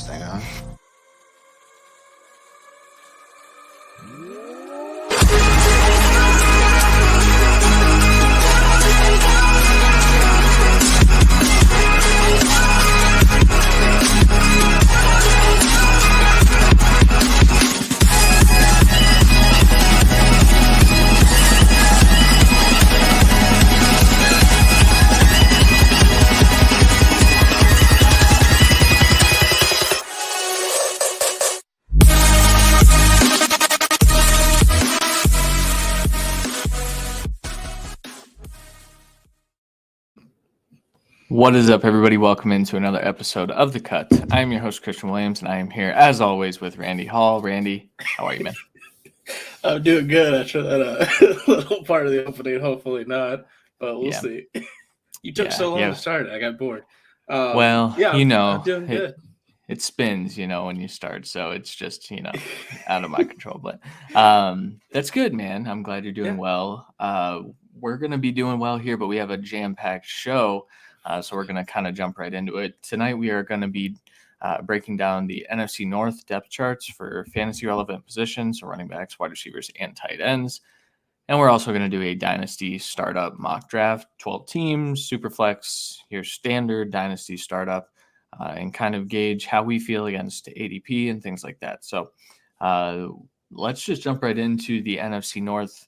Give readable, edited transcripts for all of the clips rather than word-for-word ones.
thing, huh? What is up, everybody? Welcome into another episode of The Cut. I am your host, Christian Williams, and I am here, as always, with Randy Hall. Randy, how are you, man? I'm doing good after that little part of the opening. Hopefully not, but we'll see. You took so long to start. I got bored. I'm doing good. It spins, when you start, so it's just, out of my control. But that's good, man. I'm glad you're doing well. We're going to be doing well here, but we have a jam-packed show. So we're going to kind of jump right into it. Tonight, we are going to be breaking down the NFC North depth charts for fantasy-relevant positions, so running backs, wide receivers, and tight ends. And we're also going to do a Dynasty startup mock draft, 12 teams, superflex, your standard Dynasty startup, and kind of gauge how we feel against ADP and things like that. So let's just jump right into the NFC North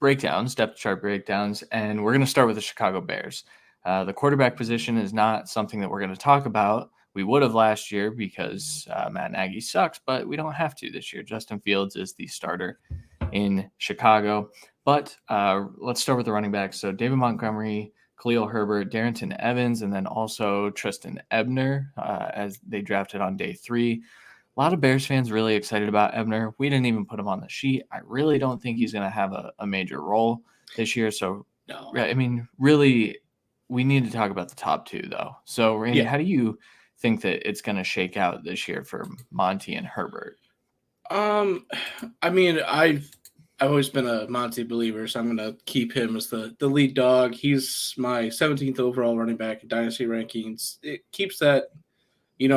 breakdowns, depth chart breakdowns, and we're going to start with the Chicago Bears. The quarterback position is not something that we're going to talk about. We would have last year because Matt Nagy sucks, but we don't have to this year. Justin Fields is the starter in Chicago. But let's start with the running backs. So David Montgomery, Khalil Herbert, Darrington Evans, and then also Tristan Ebner as they drafted on day 3. A lot of Bears fans really excited about Ebner. We didn't even put him on the sheet. I really don't think he's going to have a major role this year. So, No. I mean, really, we need to talk about the top 2, though. So, Randy, how do you think that it's going to shake out this year for Monty and Herbert? I mean, I've always been a Monty believer, so I'm going to keep him as the lead dog. He's my 17th overall running back in Dynasty rankings. It keeps that. He's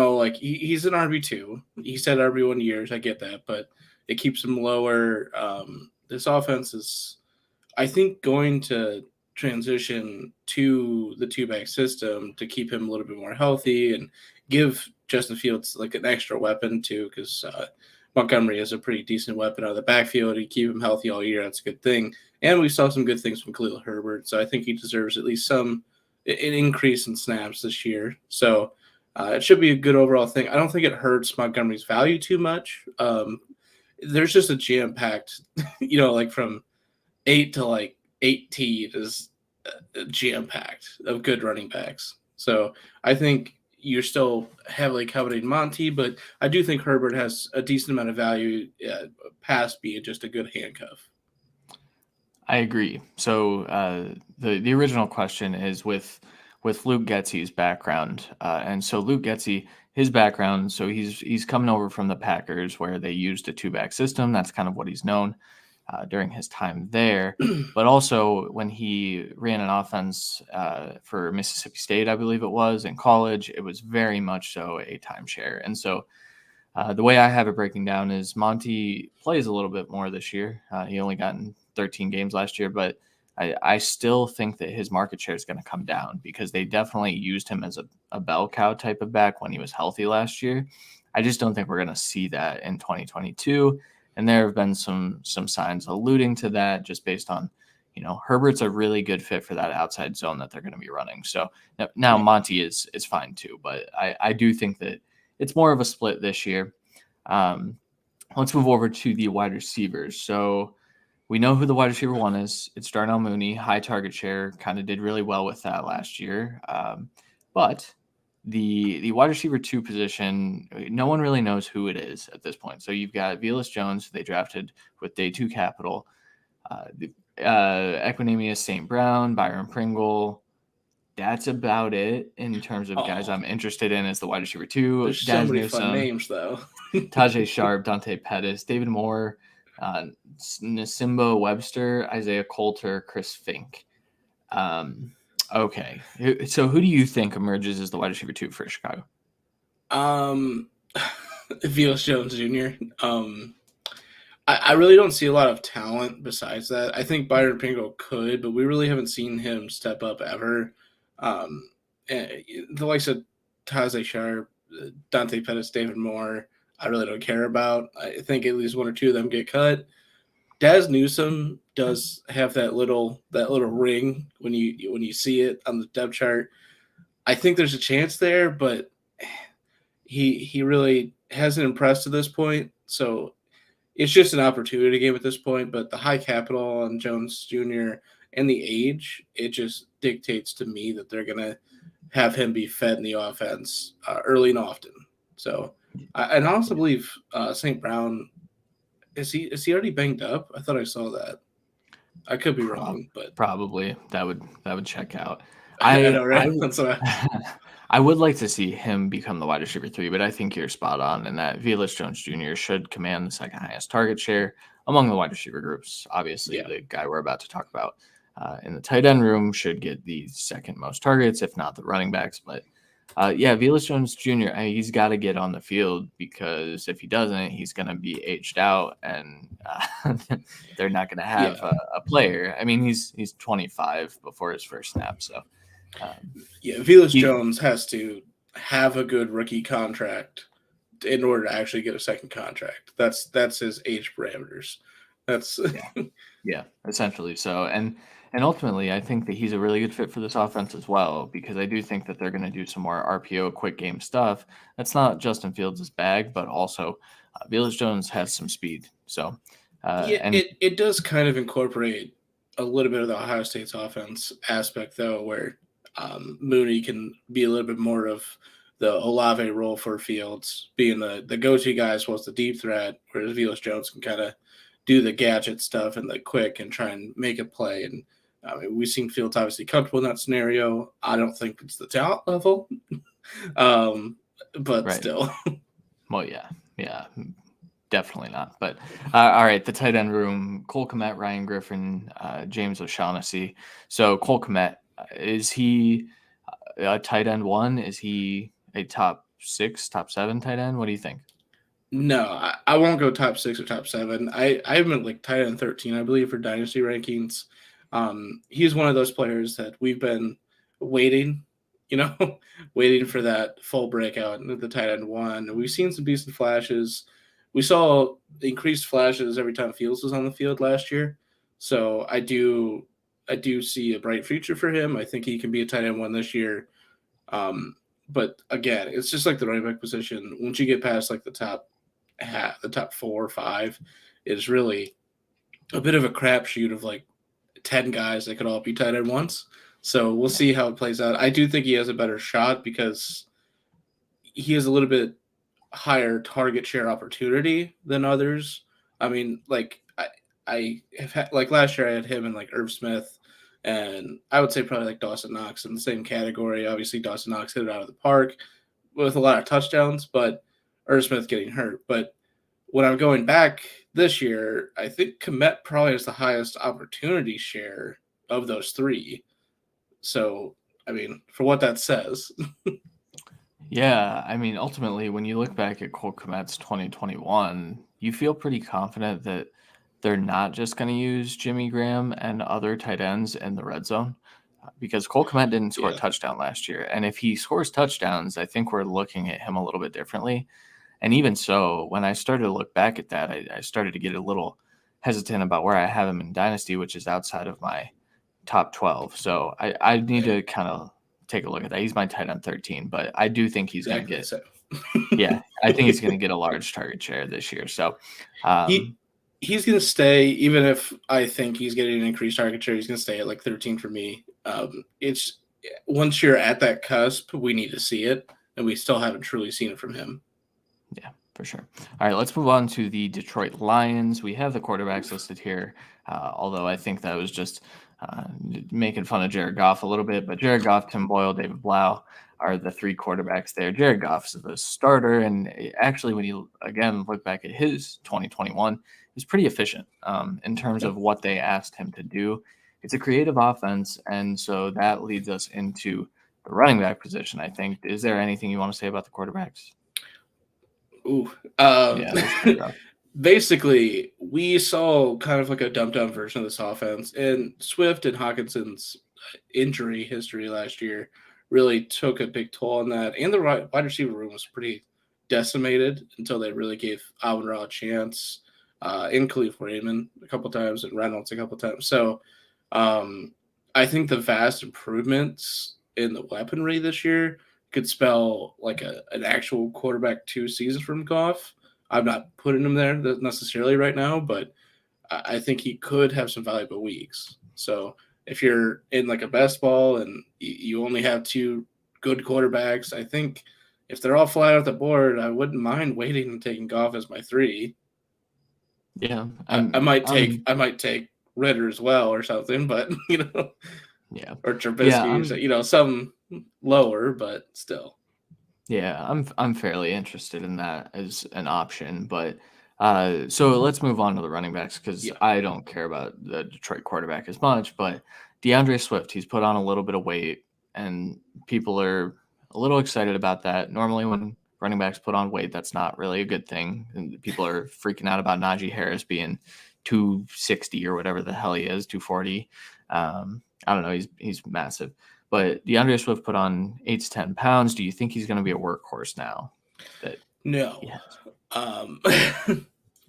an RB2. He said RB1 years. I get that, but it keeps him lower. This offense is, I think, going to transition to the 2-back system to keep him a little bit more healthy and give Justin Fields like an extra weapon too, because Montgomery is a pretty decent weapon out of the backfield. You keep him healthy all year. That's a good thing. And we saw some good things from Khalil Herbert, so I think he deserves at least an increase in snaps this year. So. It should be a good overall thing. I don't think it hurts Montgomery's value too much. There's just a jam-packed, from 8 to 18 is jam-packed of good running backs. So I think you're still heavily coveting Monty, but I do think Herbert has a decent amount of value past being just a good handcuff. I agree. So the original question is with Luke Getsy's background. And so Luke Getsy, his background, so he's coming over from the Packers where they used a 2-back system. That's kind of what he's known during his time there. But also when he ran an offense for Mississippi State, I believe it was, in college, it was very much so a timeshare. And so the way I have it breaking down is Monty plays a little bit more this year. He only got in 13 games last year, but I still think that his market share is going to come down because they definitely used him as a bell cow type of back when he was healthy last year. I just don't think we're going to see that in 2022. And there have been some signs alluding to that just based on, Herbert's a really good fit for that outside zone that they're going to be running. So now Monty is fine too, but I do think that it's more of a split this year. Let's move over to the wide receivers. So we know who the wide receiver 1 is. It's Darnell Mooney, high target share, kind of did really well with that last year. But the wide receiver 2 position, no one really knows who it is at this point. So you've got Velus Jones, who they drafted with day 2 capital, Equanimeous St. Brown, Byron Pringle. That's about it in terms of guys I'm interested in as the wide receiver 2. There's so many fun names, though. Tajay Sharp, Dante Pettis, David Moore, Nasimba Webster, Isaiah Coulter, Chris Fink. Okay. So who do you think emerges as the wide receiver 2 for Chicago? Um, Velus Jones Jr. I really don't see a lot of talent besides that. I think Byron Pringle could, but we really haven't seen him step up ever. Um, the likes of Taze Sharp, Dante Pettis, David Moore, I really don't care about. I think at least one or two of them get cut. Daz Newsome does have that little ring when you see it on the depth chart. I think there's a chance there, but he really hasn't impressed to this point. So it's just an opportunity game at this point. But the high capital on Jones Jr. and the age, it just dictates to me that they're gonna have him be fed in the offense early and often. So, and I also believe St. Brown is he already banged up? I thought I saw that. I could be wrong, but Probably that would check out. I I know, I right? That's what I would like to see him become the wide receiver 3, but I think you're spot on in that Velus Jones Jr. should command the second highest target share among the wide receiver groups. Obviously, yeah. the guy we're about to talk about in the tight end room should get the second most targets, if not the running backs. But yeah, Velus Jones Jr. He's got to get on the field because if he doesn't, he's going to be aged out, and they're not going to have Yeah. a player. I mean, he's 25 before his first snap, so Yeah. Velus he Jones has to have a good rookie contract in order to actually get a second contract. That's his age parameters. That's yeah. Yeah, essentially so. And ultimately, I think that he's a really good fit for this offense as well because I do think that they're going to do some more RPO quick game stuff. That's not Justin Fields' bag, but also Velus Jones has some speed. So, yeah, and it does kind of incorporate a little bit of the Ohio State's offense aspect though, where Mooney can be a little bit more of the Olave role for Fields, being the go-to guy as well as the deep threat, whereas Velus Jones can kind of do the gadget stuff and the quick and try and make a play. And I mean, we've seen Fields obviously comfortable in that scenario. I don't think it's the talent level, um, but right. still. Well, yeah, definitely not. But all right, the tight end room: Cole Kmet, Ryan Griffin, James O'Shaughnessy. So Cole Kmet, is he a tight end one? Is he a top 6, top 7 tight end? What do you think? No, I won't go top six or top seven. I have him at like tight end 13, I believe, for dynasty rankings. He's one of those players that we've been waiting, you know, waiting for that full breakout at the tight end one. We've seen some decent flashes. We saw increased flashes every time Fields was on the field last year. So I do see a bright future for him. I think he can be a tight end one this year. Um, but again, it's just like the running back position. Once you get past like the top 4 or 5, is really a bit of a crapshoot of like 10 guys that could all be tight end once. So we'll Yeah. see how it plays out. I do think he has a better shot because he has a little bit higher target share opportunity than others. I mean, like I have had like last year I had him and like Irv Smith and I would say probably like Dawson Knox in the same category. Obviously Dawson Knox hit it out of the park with a lot of touchdowns, but Irv Smith getting hurt. But when I'm going back this year, I think Komet probably has the highest opportunity share of those three. So, I mean, for what that says, Yeah, I mean, ultimately, when you look back at Cole Kmet's 2021, you feel pretty confident that they're not just going to use Jimmy Graham and other tight ends in the red zone because Cole Kmet didn't score a yeah, touchdown last year. And if he scores touchdowns, I think we're looking at him a little bit differently. And even so, when I started to look back at that, I started to get a little hesitant about where I have him in Dynasty, which is outside of my top 12. So I need yeah, to kind of take a look at that. He's my tight end 13, but I do think he's going to exactly. get, So yeah, I think he's going to get a large target share this year. So, he um, he's going to stay, even if I think he's getting an increased target share. He's going to stay at like 13 for me. It's once you're at that cusp, we need to see it, and we still haven't truly seen it from him. yeah, for sure. All right, let's move on to the Detroit Lions. We have the quarterbacks listed here, although I think that was just uh, making fun of Jared Goff a little bit. But Jared Goff, Tim Boyle, David Blau are the 3 quarterbacks there. Jared Goff is the starter, and actually, when you again look back at his 2021, he's pretty efficient in terms Yeah. of what they asked him to do. It's a creative offense, and so that leads us into the running back position. I think. Is there anything you want to say about the quarterbacks? Ooh. Yeah, that's pretty rough. Basically, we saw kind of like a dumbed down version of this offense, and Swift and Hawkinson's injury history last year really took a big toll on that. And the wide receiver room was pretty decimated until they really gave Alvin a chance, and Khalif Raymond a couple times, and Reynolds a couple times. So I think the vast improvements in the weaponry this year could spell like an actual quarterback 2 seasons from Goff. I'm not putting him there necessarily right now, but I think he could have some valuable weeks. So if you're in like a best ball and you only have two good quarterbacks, I think if they're all flat off the board, I wouldn't mind waiting and taking Goff as my 3. Yeah, I might take Ritter as well or something, but yeah, or yeah, Trubisky, some lower, but still. yeah, I'm fairly interested in that as an option, but so let's move on to the running backs because Yeah. I don't care about the Detroit quarterback as much, but DeAndre Swift, he's put on a little bit of weight, and people are a little excited about that. Normally, when running backs put on weight, that's not really a good thing. And people are freaking out about Najee Harris being 260 or whatever the hell he is, 240. I don't know, he's massive. But DeAndre Swift put on 8 to 10 pounds. Do you think he's going to be a workhorse now? No. Yes.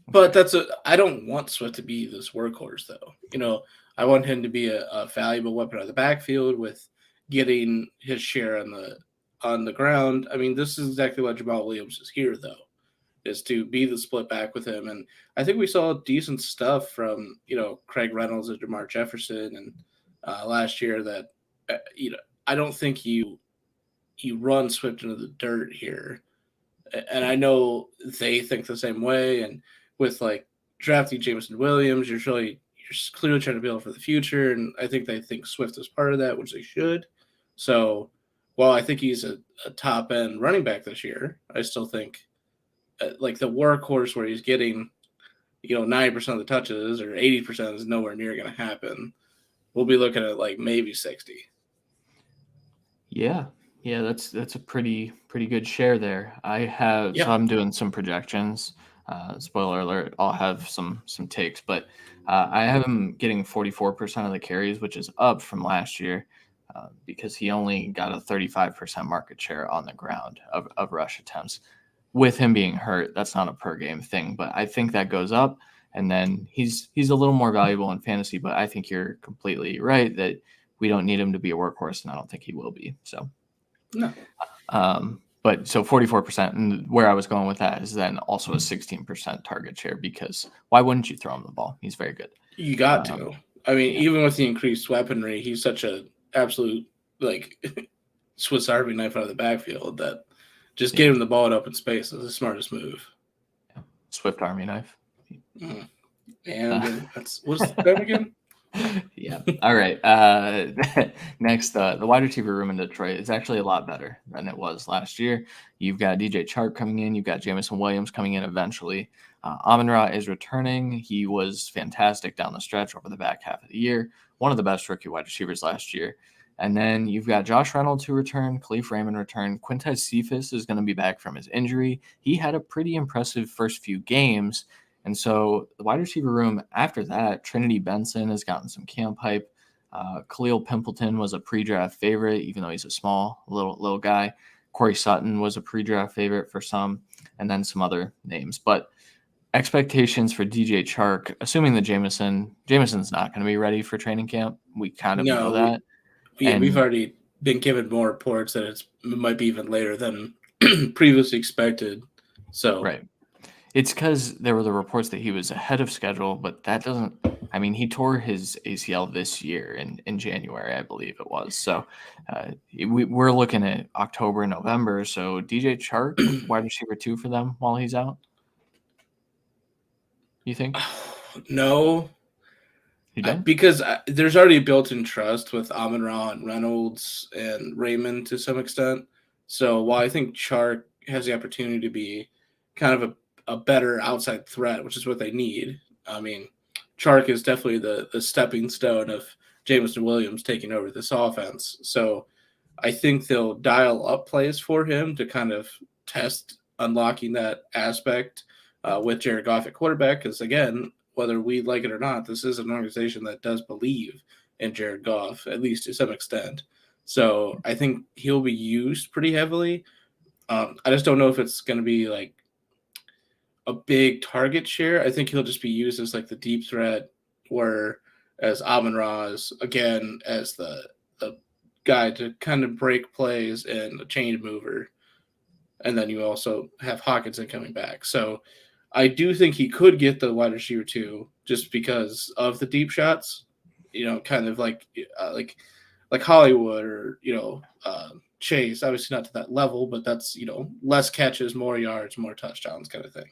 But I don't want Swift to be this workhorse though. I want him to be a valuable weapon out of the backfield with getting his share on the ground. I mean, this is exactly what Jamal Williams is here though, is to be the split back with him. And I think we saw decent stuff from, Craig Reynolds and Jamar Jefferson and last year that, I don't think you run Swift into the dirt here. And I know they think the same way. And with like drafting Jameson Williams, you're clearly trying to build for the future. And I think they think Swift is part of that, which they should. So while I think he's a top end running back this year, I still think like the workhorse where he's getting, 90% of the touches or 80% is nowhere near going to happen. We'll be looking at like maybe 60. Yeah. Yeah, that's a pretty good share there. So I'm doing some projections. Spoiler alert, I'll have some takes, but I have him getting 44% of the carries, which is up from last year because he only got a 35% market share on the ground of rush attempts. With him being hurt, that's not a per game thing, but I think that goes up, and then he's a little more valuable in fantasy. But I think you're completely right that we don't need him to be a workhorse, and I don't think he will be. So. No. But so 44%, and where I was going with that is then also a 16% target share because why wouldn't you throw him the ball? He's very good. You got to. I mean, even with the increased weaponry, he's such a absolute like Swiss Army knife out of the backfield that just getting him the ball in open space is the smartest move. Yeah. Swift Army knife. And what's the name again? Yeah. All right. Next, the wide receiver room in Detroit is actually a lot better than it was last year. You've got DJ Chark coming in. You've got Jameson Williams coming in eventually. Amon-Ra is returning. He was fantastic down the stretch over the back half of the year. One of the best rookie wide receivers last year. And then you've got Josh Reynolds who returned. Khalif Raymond returned. Quintez Cephas is going to be back from his injury. He had a pretty impressive first few games. And so the wide receiver room after that, Trinity Benson has gotten some camp hype. Khalil Pimpleton was a pre-draft favorite, even though he's a small little guy. Corey Sutton was a pre-draft favorite for some, and then some other names. But expectations for DJ Chark, assuming that Jameson's not going to be ready for training camp. We kind of know that. We've already been given more reports that it might be even later than previously expected. So right. It's because there were the reports that he was ahead of schedule, but that doesn't – I mean, he tore his ACL this year in January, I believe it was. So we're looking at October, November. So DJ Chark, wide receiver 2 for them while he's out? You think? No. You don't? Because there's already a built-in trust with Amon-Ra and Reynolds and Raymond to some extent. So while I think Chark has the opportunity to be kind of a better outside threat, which is what they need. I mean, Chark is definitely the stepping stone of Jameson Williams taking over this offense. So I think they'll dial up plays for him to kind of test unlocking that aspect with Jared Goff at quarterback. Because again, whether we like it or not, this is an organization that does believe in Jared Goff, at least to some extent. So I think he'll be used pretty heavily. I just don't know if it's going to be like a big target share. I think he'll just be used as like the deep threat, where as Amon Ra is again as the guy to kind of break plays and a chain mover. And then you also have Hawkinson coming back. So I do think he could get the wide receiver too, just because of the deep shots. Kind of like Hollywood or Chase. Obviously not to that level, but that's less catches, more yards, more touchdowns, kind of thing.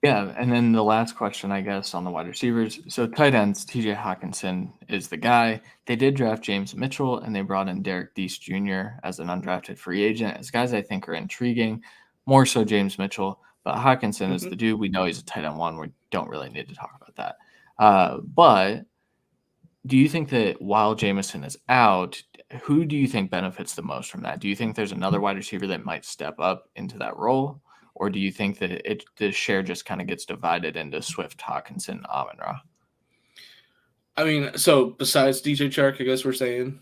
Yeah, and then the last question, I guess, on the wide receivers. So tight ends, TJ Hawkinson is the guy. They did draft James Mitchell, and they brought in Derek Deese Jr. as an undrafted free agent. As guys I think are intriguing, more so James Mitchell, but Hawkinson is the dude. We know he's a tight end one. We don't really need to talk about that. But do you think that while Jameson is out, who do you think benefits the most from that? Do you think there's another wide receiver that might step up into that role? Or do you think that the share just kind of gets divided into Swift, Hawkinson, Amon-Ra? I mean, so besides DJ Chark, I guess we're saying?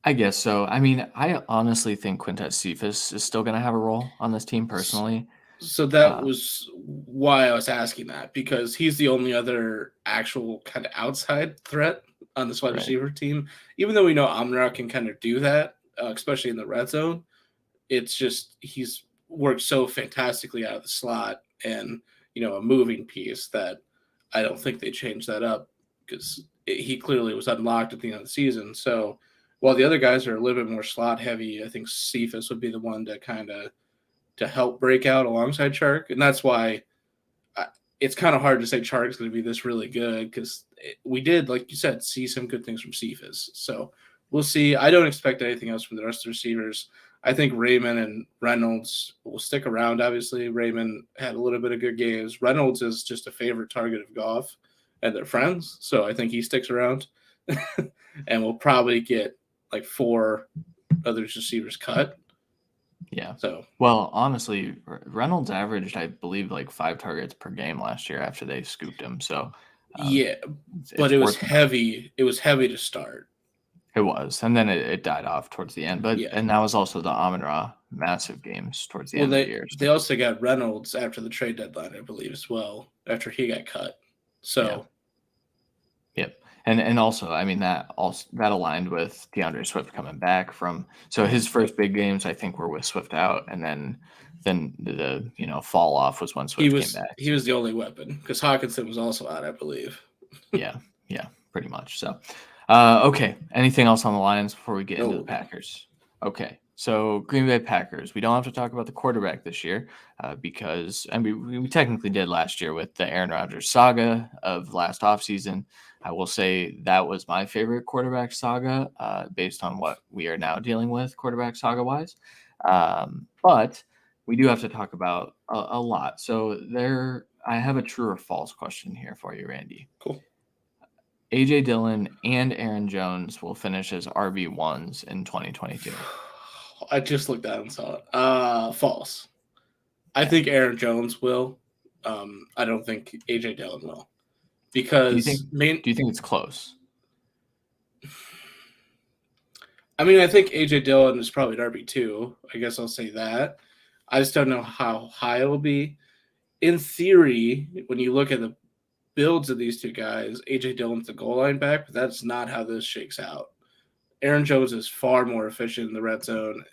I guess so. I mean, I honestly think Quintez Cephas is still going to have a role on this team personally. So that was why I was asking that, because he's the only other actual kind of outside threat on this wide receiver team. Even though we know Amon-Ra can kind of do that, especially in the red zone, it's just he's worked so fantastically out of the slot and a moving piece that I don't think they changed that up, because he clearly was unlocked at the end of the season. So while the other guys are a little bit more slot heavy, I think Cephas would be the one to kind of to help break out alongside Chark, and that's why it's kind of hard to say Chark's going to be this really good, because we did, like you said, see some good things from Cephas. So we'll see. I don't expect anything else from the rest of the receivers. I think Raymond and Reynolds will stick around. Obviously, Raymond had a little bit of good games. Reynolds is just a favorite target of Goff and their friends, so I think he sticks around. And we'll probably get like 4 other receivers cut. Yeah. So, well, honestly, Reynolds averaged, I believe, like 5 targets per game last year after they scooped him. So, yeah, but it was heavy. It was heavy to start. It was, and then it died off towards the end. But and that was also the Amon-Ra massive games towards the end of the year. They also got Reynolds after the trade deadline, I believe, as well, after he got cut. So, yep. And also, I mean, that aligned with DeAndre Swift coming back from. So his first big games, I think, were with Swift out, and then the fall off was when Swift came back. He was the only weapon, because Hawkinson was also out, I believe. yeah, pretty much. So, okay. Anything else on the Lions before we get into the Packers? Okay. So Green Bay Packers, we don't have to talk about the quarterback this year because we technically did last year with the Aaron Rodgers saga of last offseason. I will say that was my favorite quarterback saga based on what we are now dealing with quarterback saga-wise. But we do have to talk about a lot. So I have a true or false question here for you, Randy. Cool. A.J. Dillon and Aaron Jones will finish as RB1s in 2022. I just looked at it and saw it. False. I think Aaron Jones will. I don't think A.J. Dillon will. Because do you think it's close? I mean, I think A.J. Dillon is probably an RB2. I guess I'll say that. I just don't know how high it will be. In theory, when you look at the builds of these two guys, A.J. Dillon's the goal line back, but that's not how this shakes out. Aaron Jones is far more efficient in the red zone,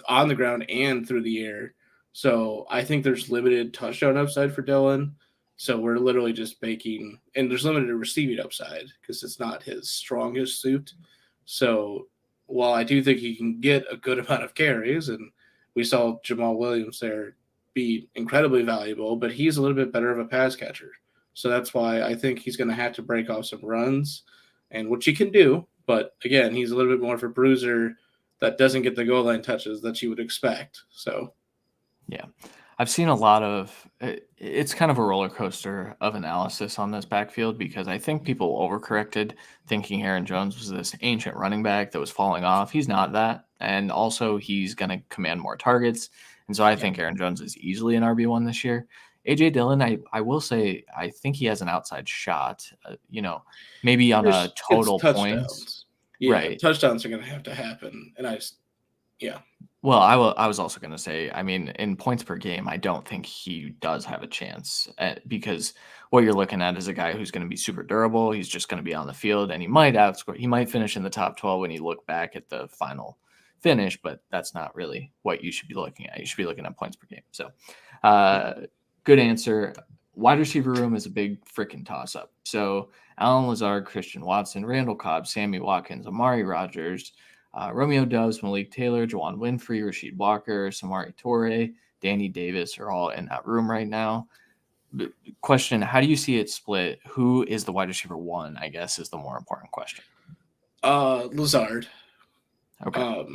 on the ground and through the air. So I think there's limited touchdown upside for Dillon. So we're literally just baking, and there's limited receiving upside because it's not his strongest suit. So while I do think he can get a good amount of carries, and we saw Jamal Williams there be incredibly valuable, but he's a little bit better of a pass catcher. So that's why I think he's going to have to break off some runs, and which he can do. But again, he's a little bit more of a bruiser that doesn't get the goal line touches that you would expect. So, yeah, I've seen a lot of it's kind of a roller coaster of analysis on this backfield because I think people overcorrected thinking Aaron Jones was this ancient running back that was falling off. He's not that. And also, he's going to command more targets. And so I think Aaron Jones is easily an RB1 this year. A.J. Dillon, I will say, I think he has an outside shot, maybe on a It's total points. touchdowns. Yeah, Right. touchdowns are going to have to happen. And yeah. Well, I was also going to say, I mean, in points per game, I don't think he does have a chance because what you're looking at is a guy who's going to be super durable. He's just going to be on the field, and he might outscore. He might finish in the top 12 when you look back at the final finish, but that's not really what you should be looking at. You should be looking at points per game. So, good answer. Wide receiver room is a big freaking toss up. So, Alan Lazard, Christian Watson, Randall Cobb, Sammy Watkins, Amari Rogers, Romeo Doubs, Malik Taylor, Jawan Winfrey, Rasheed Walker, Samari Torre, Danny Davis are all in that room right now. Question, how do you see it split? Who is the wide receiver one, I guess, is the more important question. Lazard. Okay.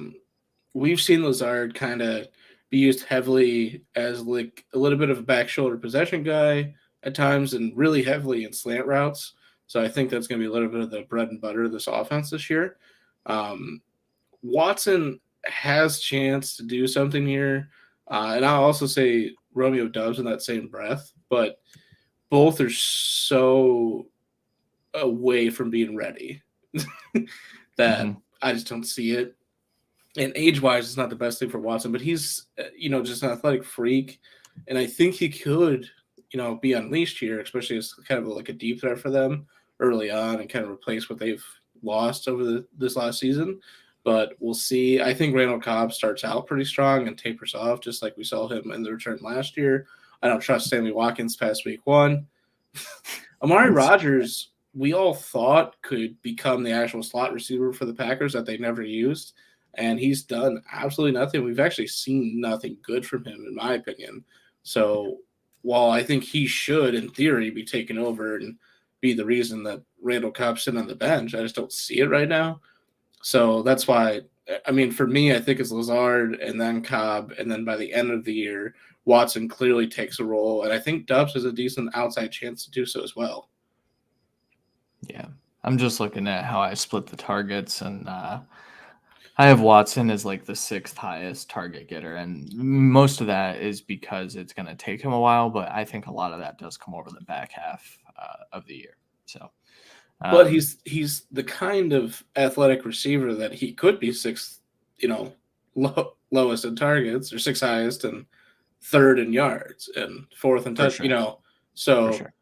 We've seen Lazard kind of be used heavily as like a little bit of a back shoulder possession guy at times and really heavily in slant routes. So I think that's going to be a little bit of the bread and butter of this offense this year. Watson has chance to do something here. And I'll also say Romeo Doubs in that same breath, but both are so away from being ready that I just don't see it. And age-wise, it's not the best thing for Watson, but he's, just an athletic freak. And I think he could, be unleashed here, especially as kind of like a deep threat for them early on and kind of replace what they've lost over this last season. But we'll see. I think Randall Cobb starts out pretty strong and tapers off, just like we saw him in the return last year. I don't trust Sammy Watkins past week one. Amari Rogers, we all thought could become the actual slot receiver for the Packers that they never used, and he's done absolutely nothing. We've actually seen nothing good from him, in my opinion. So while I think he should, in theory, be taken over and be the reason that Randall Cobb's sitting on the bench, I just don't see it right now. So that's why, I mean, for me, I think it's Lazard and then Cobb, and then by the end of the year, Watson clearly takes a role, and I think Doubs has a decent outside chance to do so as well. Yeah, I'm just looking at how I split the targets, and I have Watson as like the 6th highest target getter, and most of that is because it's going to take him a while, but I think a lot of that does come over the back half of the year. So. But he's the kind of athletic receiver that he could be 6th, lowest in targets, or 6th highest and 3rd in yards and 4th in touch, sure. So sure.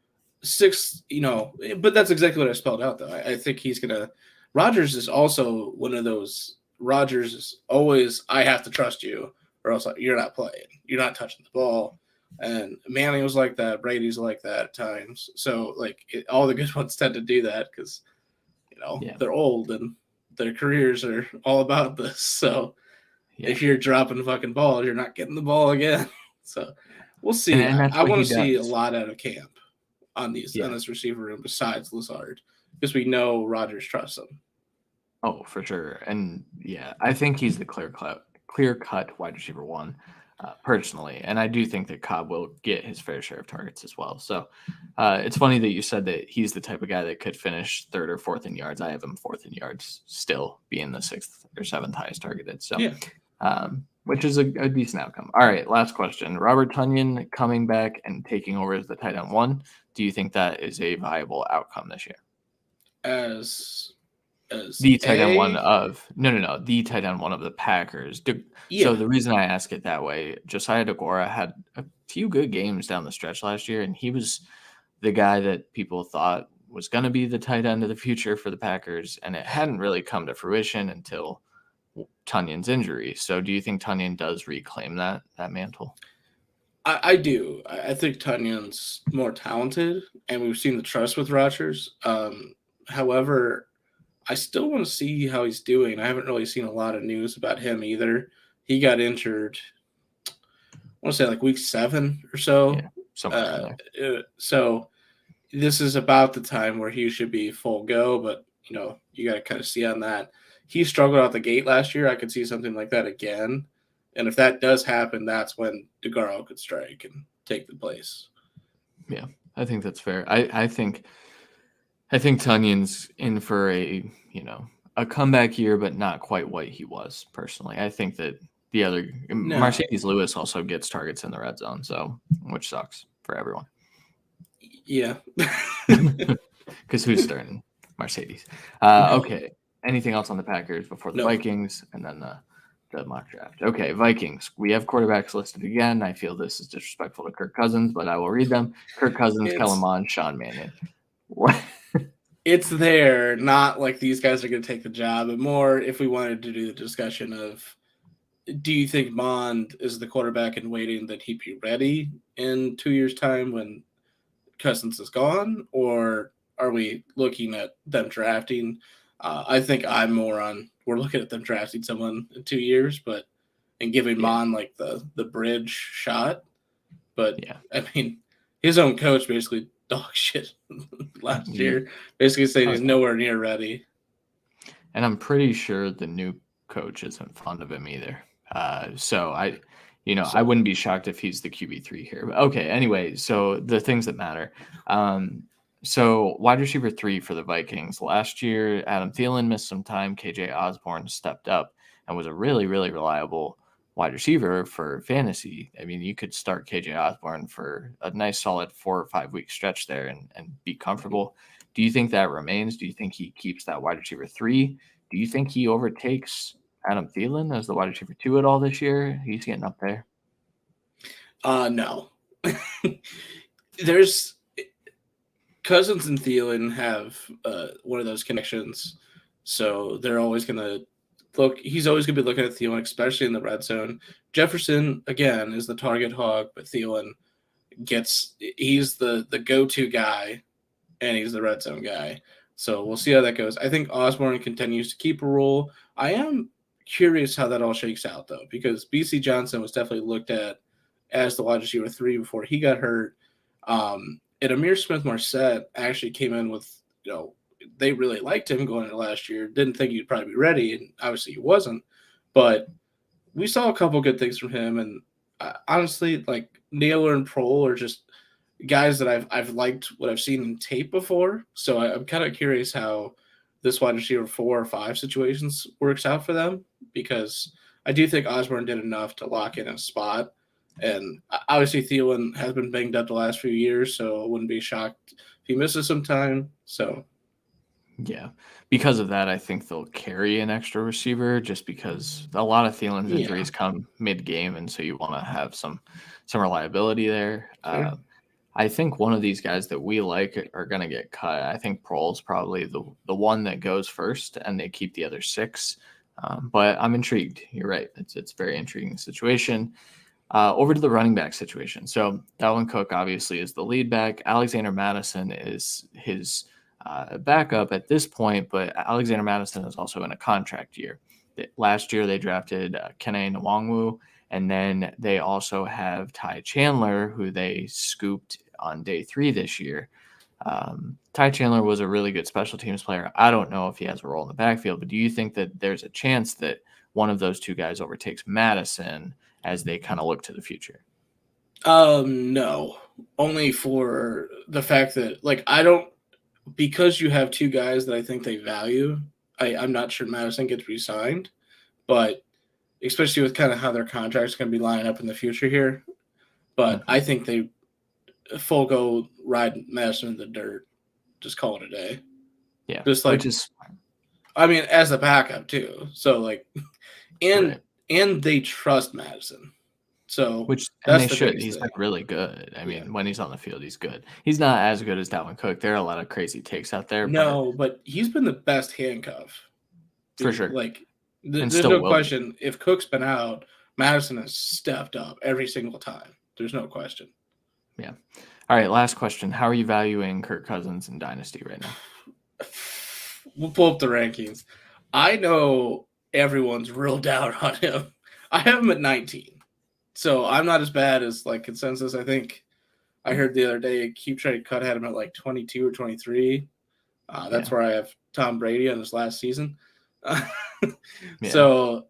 6th, but that's exactly what I spelled out though. I think he's gonna. Rodgers is also one of those. Rodgers is always, I have to trust you, or else you're not playing. You're not touching the ball. And Manning was like that. Brady's like that at times. So, all the good ones tend to do that because, they're old and their careers are all about this. So, if you're dropping fucking balls, you're not getting the ball again. So, we'll see. And I want to see a lot out of camp on this receiver room besides Lazard because we know Rodgers trusts him. Oh, for sure. And I think he's the clear-cut wide receiver one. Personally, and I do think that Cobb will get his fair share of targets as well. So it's funny that you said that he's the type of guy that could finish 3rd or 4th in yards. I have him 4th in yards, still being the 6th or 7th highest targeted. So, which is a decent outcome. All right, last question. Robert Tonyan coming back and taking over as the tight end 1. Do you think that is a viable outcome this year? As the tight end one of the tight end one of the Packers. So the reason I ask it that way, Josiah DeGora had a few good games down the stretch last year, and he was the guy that people thought was going to be the tight end of the future for the Packers, and it hadn't really come to fruition until Tonyan's injury. So do you think Tonyan does reclaim that mantle? I do. I think Tonyan's more talented, and we've seen the trust with Rodgers. However, I still want to see how he's doing. I haven't really seen a lot of news about him either. He got injured, I want to say like week 7 or so. Yeah, somewhere so this is about the time where he should be full go, but you got to kind of see on that. He struggled out the gate last year. I could see something like that again. And if that does happen, that's when DeGaro could strike and take the place. Yeah, I think that's fair. I think Tonyan's in for a a comeback year, but not quite what he was personally. I think that the other No. Mercedes Lewis also gets targets in the red zone, so which sucks for everyone. Yeah. Because who's starting? Mercedes. No. Okay. Anything else on the Packers before the No. Vikings and then the mock draft? Okay, Vikings. We have quarterbacks listed again. I feel this is disrespectful to Kirk Cousins, but I will read them. Kirk Cousins, Kellen Mond, Sean Mannion. What? It's there, not like these guys are going to take the job, but more if we wanted to do the discussion of, do you think Mond is the quarterback in waiting that he'd be ready in 2 years' time when Cousins is gone, or are we looking at them drafting? I think I'm more on we're looking at them drafting someone in 2 years, and giving Mond like the bridge shot. But Yeah. I mean, his own coach basically dog shit last year, basically saying he's nowhere near ready. And I'm pretty sure the new coach isn't fond of him either. So I wouldn't be shocked if he's the QB3 here. But okay, anyway, so the things that matter. So wide receiver 3 for the Vikings. Last year, Adam Thielen missed some time. KJ Osborne stepped up and was a really, really reliable wide receiver for fantasy. I mean, you could start KJ Osborne for a nice solid 4 or 5 week stretch there and be comfortable. Do you think that remains? Do you think he keeps that wide receiver 3? Do you think he overtakes Adam Thielen as the wide receiver 2 at all this year? He's getting up there. No. There's Cousins and Thielen have one of those connections, so they're always going to look. He's always going to be looking at Thielen, especially in the red zone. Jefferson again is the target hog, but Thielen he's the go-to guy, and he's the red zone guy. So we'll see how that goes. I think Osborne continues to keep a role. I am curious how that all shakes out, though, because BC Johnson was definitely looked at as the wide receiver 3 before he got hurt. And Amir Smith-Marset actually came in with, they really liked him going into last year. Didn't think he'd probably be ready, and obviously he wasn't. But we saw a couple good things from him, and honestly, like Naylor and Prohl are just guys that I've liked what I've seen in tape before. So I'm kind of curious how this wide receiver 4 or 5 situations works out for them, because I do think Osborne did enough to lock in a spot. And obviously Thielen has been banged up the last few years, so I wouldn't be shocked if he misses some time. So yeah, because of that, I think they'll carry an extra receiver just because a lot of Thielen's injuries come mid-game, and so you want to have some reliability there. Sure. I think one of these guys that we like are going to get cut. I think Prohl's probably the one that goes first, and they keep the other 6. But I'm intrigued. You're right. It's a very intriguing situation. Over to the running back situation. So Dalvin Cook obviously is the lead back. Alexander Madison is his backup at this point, but Alexander Madison is also in a contract year. Last year they drafted Kene Nwangwu, and then they also have Ty Chandler, who they scooped on day 3 this year. Ty Chandler was a really good special teams player. I don't know if he has a role in the backfield, but do you think that there's a chance that one of those 2 guys overtakes Madison as they kind of look to the future? No, only for the fact that because you have 2 guys that I think they value. I'm not sure Madison gets re-signed, but especially with kind of how their contracts going to be lining up in the future here. But I think they full go ride Madison in the dirt, just call it a day. Yeah, just like I mean, as a backup too. So and they trust Madison. So and they should. He's been really good. I mean, when he's on the field, he's good. He's not as good as Dalvin Cook. There are a lot of crazy takes out there. No, but he's been the best handcuff. For sure. There's no question. If Cook's been out, Madison has stepped up every single time. There's no question. Yeah. All right, last question. How are you valuing Kirk Cousins in Dynasty right now? We'll pull up the rankings. I know everyone's real down on him. I have him at 19. So I'm not as bad as consensus. I think I heard the other day Keep Trade Cut had him at 22 or 23. That's where I have Tom Brady on his last season. So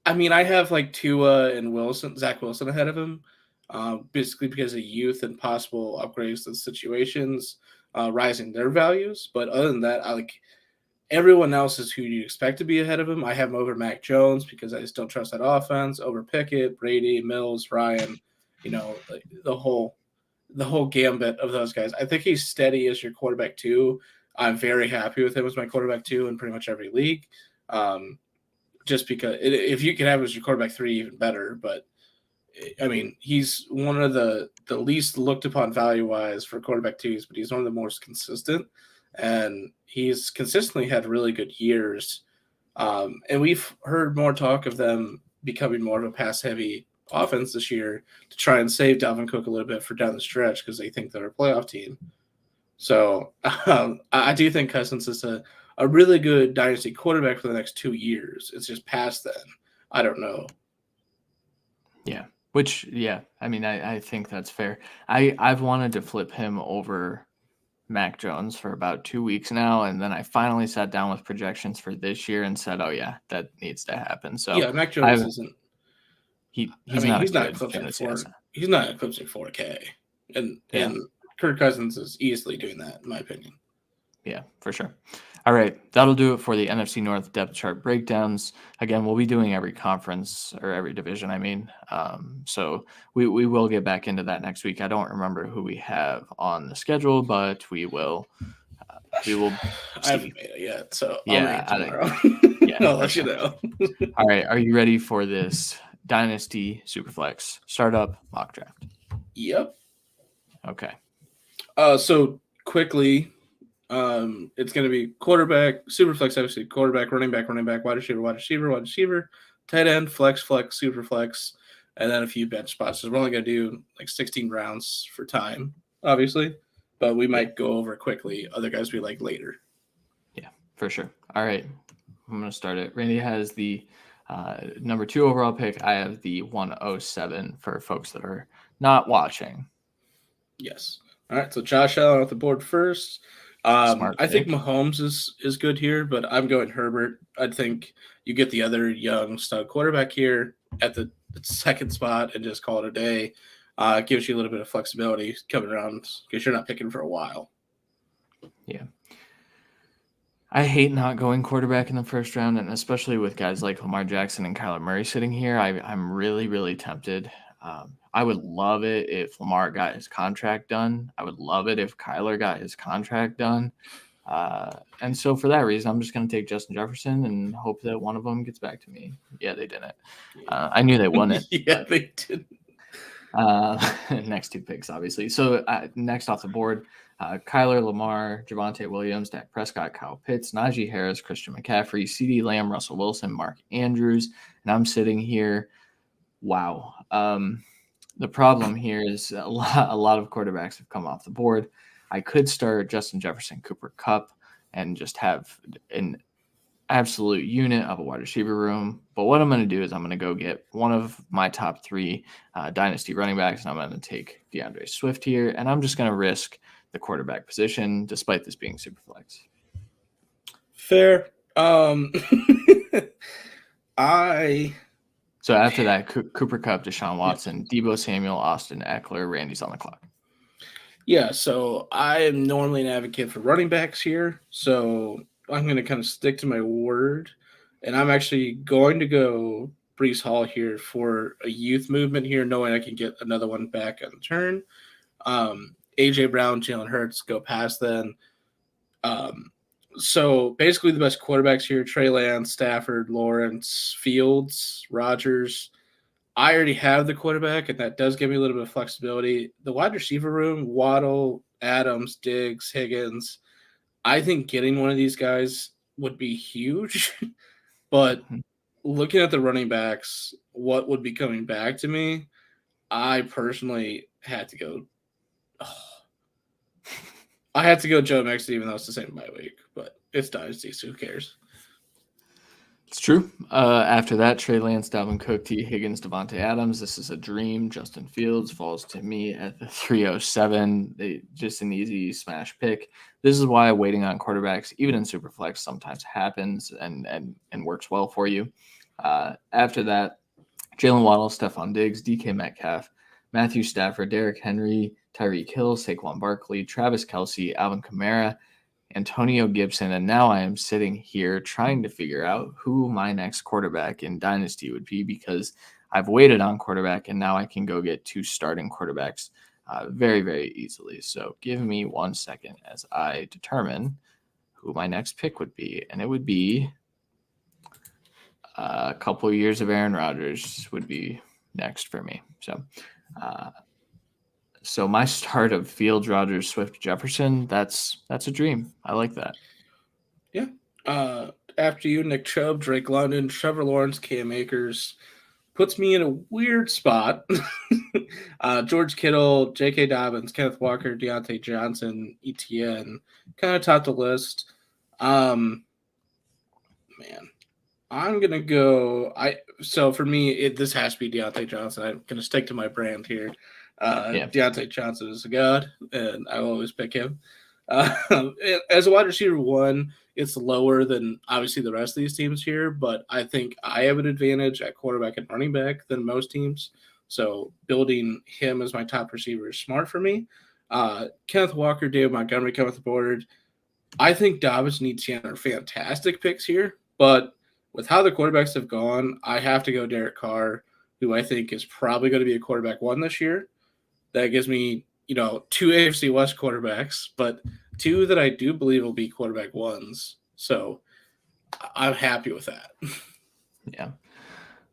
I mean, I have Tua and Zach Wilson ahead of him, basically because of youth and possible upgrades to situations, rising their values. But other than that, Everyone else is who you expect to be ahead of him. I have him over Mac Jones because I just don't trust that offense. Over Pickett, Brady, Mills, Ryan, like the whole gambit of those guys. I think he's steady as your quarterback too. I'm very happy with him as my quarterback too in pretty much every league. Just because if you can have him as your quarterback 3, even better. But I mean, he's one of the least looked upon value wise for quarterback 2s, but he's one of the most consistent, and he's consistently had really good years. And we've heard more talk of them becoming more of a pass heavy offense this year to try and save Dalvin Cook a little bit for down the stretch because they think they're a playoff team. So I do think Cousins is a really good dynasty quarterback for the next 2 years. It's just past then. I don't know. Yeah. Which, I mean, I think that's fair. I've wanted to flip him over Mac Jones for about 2 weeks now, and then I finally sat down with projections for this year and said, "Oh yeah, that needs to happen." So yeah, Mac Jones isn't. He's not eclipsing 4K, and Kirk Cousins is easily doing that, in my opinion. Yeah, for sure. All right, that'll do it for the NFC North depth chart breakdowns. Again, we'll be doing every conference or every division. I mean, so we will get back into that next week. I don't remember who we have on the schedule, but we will. We will. I haven't made it yet, so I'll read tomorrow. I'll let you know. All right, are you ready for this Dynasty Superflex startup mock draft? Yep. Okay. So quickly. It's going to be quarterback, super flex, obviously, quarterback, running back, wide receiver, tight end, flex, super flex, and then a few bench spots. So we're only going to do like 16 rounds for time, obviously, but we might go over quickly. Other guys we like later. Yeah, for sure. All right, I'm going to start it. Randy has the number 2 overall pick. I have the 107 for folks that are not watching. Yes. All right, so Josh Allen off the board first. I think Mahomes is good here, but I'm going Herbert. I think you get the other young stud quarterback here at the second spot and just call it a day. Gives you a little bit of flexibility coming around because you're not picking for a while. Yeah. I hate not going quarterback in the first round, and especially with guys like Lamar Jackson and Kyler Murray sitting here, I'm really, really tempted. I would love it if Lamar got his contract done. I would love it if Kyler got his contract done. And so for that reason, I'm just going to take Justin Jefferson and hope that one of them gets back to me. Yeah, they didn't. I knew they wouldn't. Yeah, they didn't. Next 2 picks, obviously. So next off the board, Kyler, Lamar, Javonte Williams, Dak Prescott, Kyle Pitts, Najee Harris, Christian McCaffrey, CeeDee Lamb, Russell Wilson, Mark Andrews. And I'm sitting here. Wow. The problem here is a lot of quarterbacks have come off the board. I could start Justin Jefferson, Cooper Kupp, and just have an absolute unit of a wide receiver room. But what I'm going to do is I'm going to go get one of my top 3 dynasty running backs, and I'm going to take DeAndre Swift here, and I'm just going to risk the quarterback position despite this being super flex. Fair. So after that, Cooper Kupp, Deshaun Watson, Deebo Samuel, Austin Eckler, Randy's on the clock. Yeah, so I am normally an advocate for running backs here, so I'm going to kind of stick to my word, and I'm actually going to go Breece Hall here for a youth movement here, knowing I can get another one back on the turn. A.J. Brown, Jalen Hurts go past then. So basically the best quarterbacks here, Trey Lance, Stafford, Lawrence, Fields, Rodgers. I already have the quarterback, and that does give me a little bit of flexibility. The wide receiver room, Waddle, Adams, Diggs, Higgins. I think getting one of these guys would be huge. But looking at the running backs, what would be coming back to me, I personally had to go. I had to go Joe Mixon, even though it's the same bye week, but it's Dynasty, so who cares? It's true. After that, Trey Lance, Dalvin Cook, T. Higgins, Devontae Adams. This is a dream. Justin Fields falls to me at the 307. Just an easy smash pick. This is why waiting on quarterbacks, even in Superflex, sometimes happens and works well for you. After that, Jalen Waddle, Stephon Diggs, DK Metcalf, Matthew Stafford, Derrick Henry, Tyreek Hill, Saquon Barkley, Travis Kelce, Alvin Kamara, Antonio Gibson, and now I am sitting here trying to figure out who my next quarterback in Dynasty would be, because I've waited on quarterback and now I can go get 2 starting quarterbacks very, very easily. So give me 1 second as I determine who my next pick would be. And it would be a couple of years of Aaron Rodgers would be next for me. So my start of Fields, Rodgers, Swift, Jefferson, that's a dream. I like that. Yeah. After you, Nick Chubb, Drake London, Trevor Lawrence, Cam Akers, puts me in a weird spot. George Kittle, J.K. Dobbins, Kenneth Walker, Deontay Johnson, ETN, kind of top the list. Man, I'm gonna go. So for me, this has to be Deontay Johnson. I'm gonna stick to my brand here. Deontay Johnson is a god, and I will always pick him. As a wide receiver 1, it's lower than obviously the rest of these teams here, but I think I have an advantage at quarterback and running back than most teams. So building him as my top receiver is smart for me. Kenneth Walker, David Montgomery come off the board. I think Dobbins and Etienne are fantastic picks here, but with how the quarterbacks have gone, I have to go Derek Carr, who I think is probably going to be a quarterback 1 this year. That gives me, 2 AFC West quarterbacks, but 2 that I do believe will be quarterback 1s. So I'm happy with that. Yeah.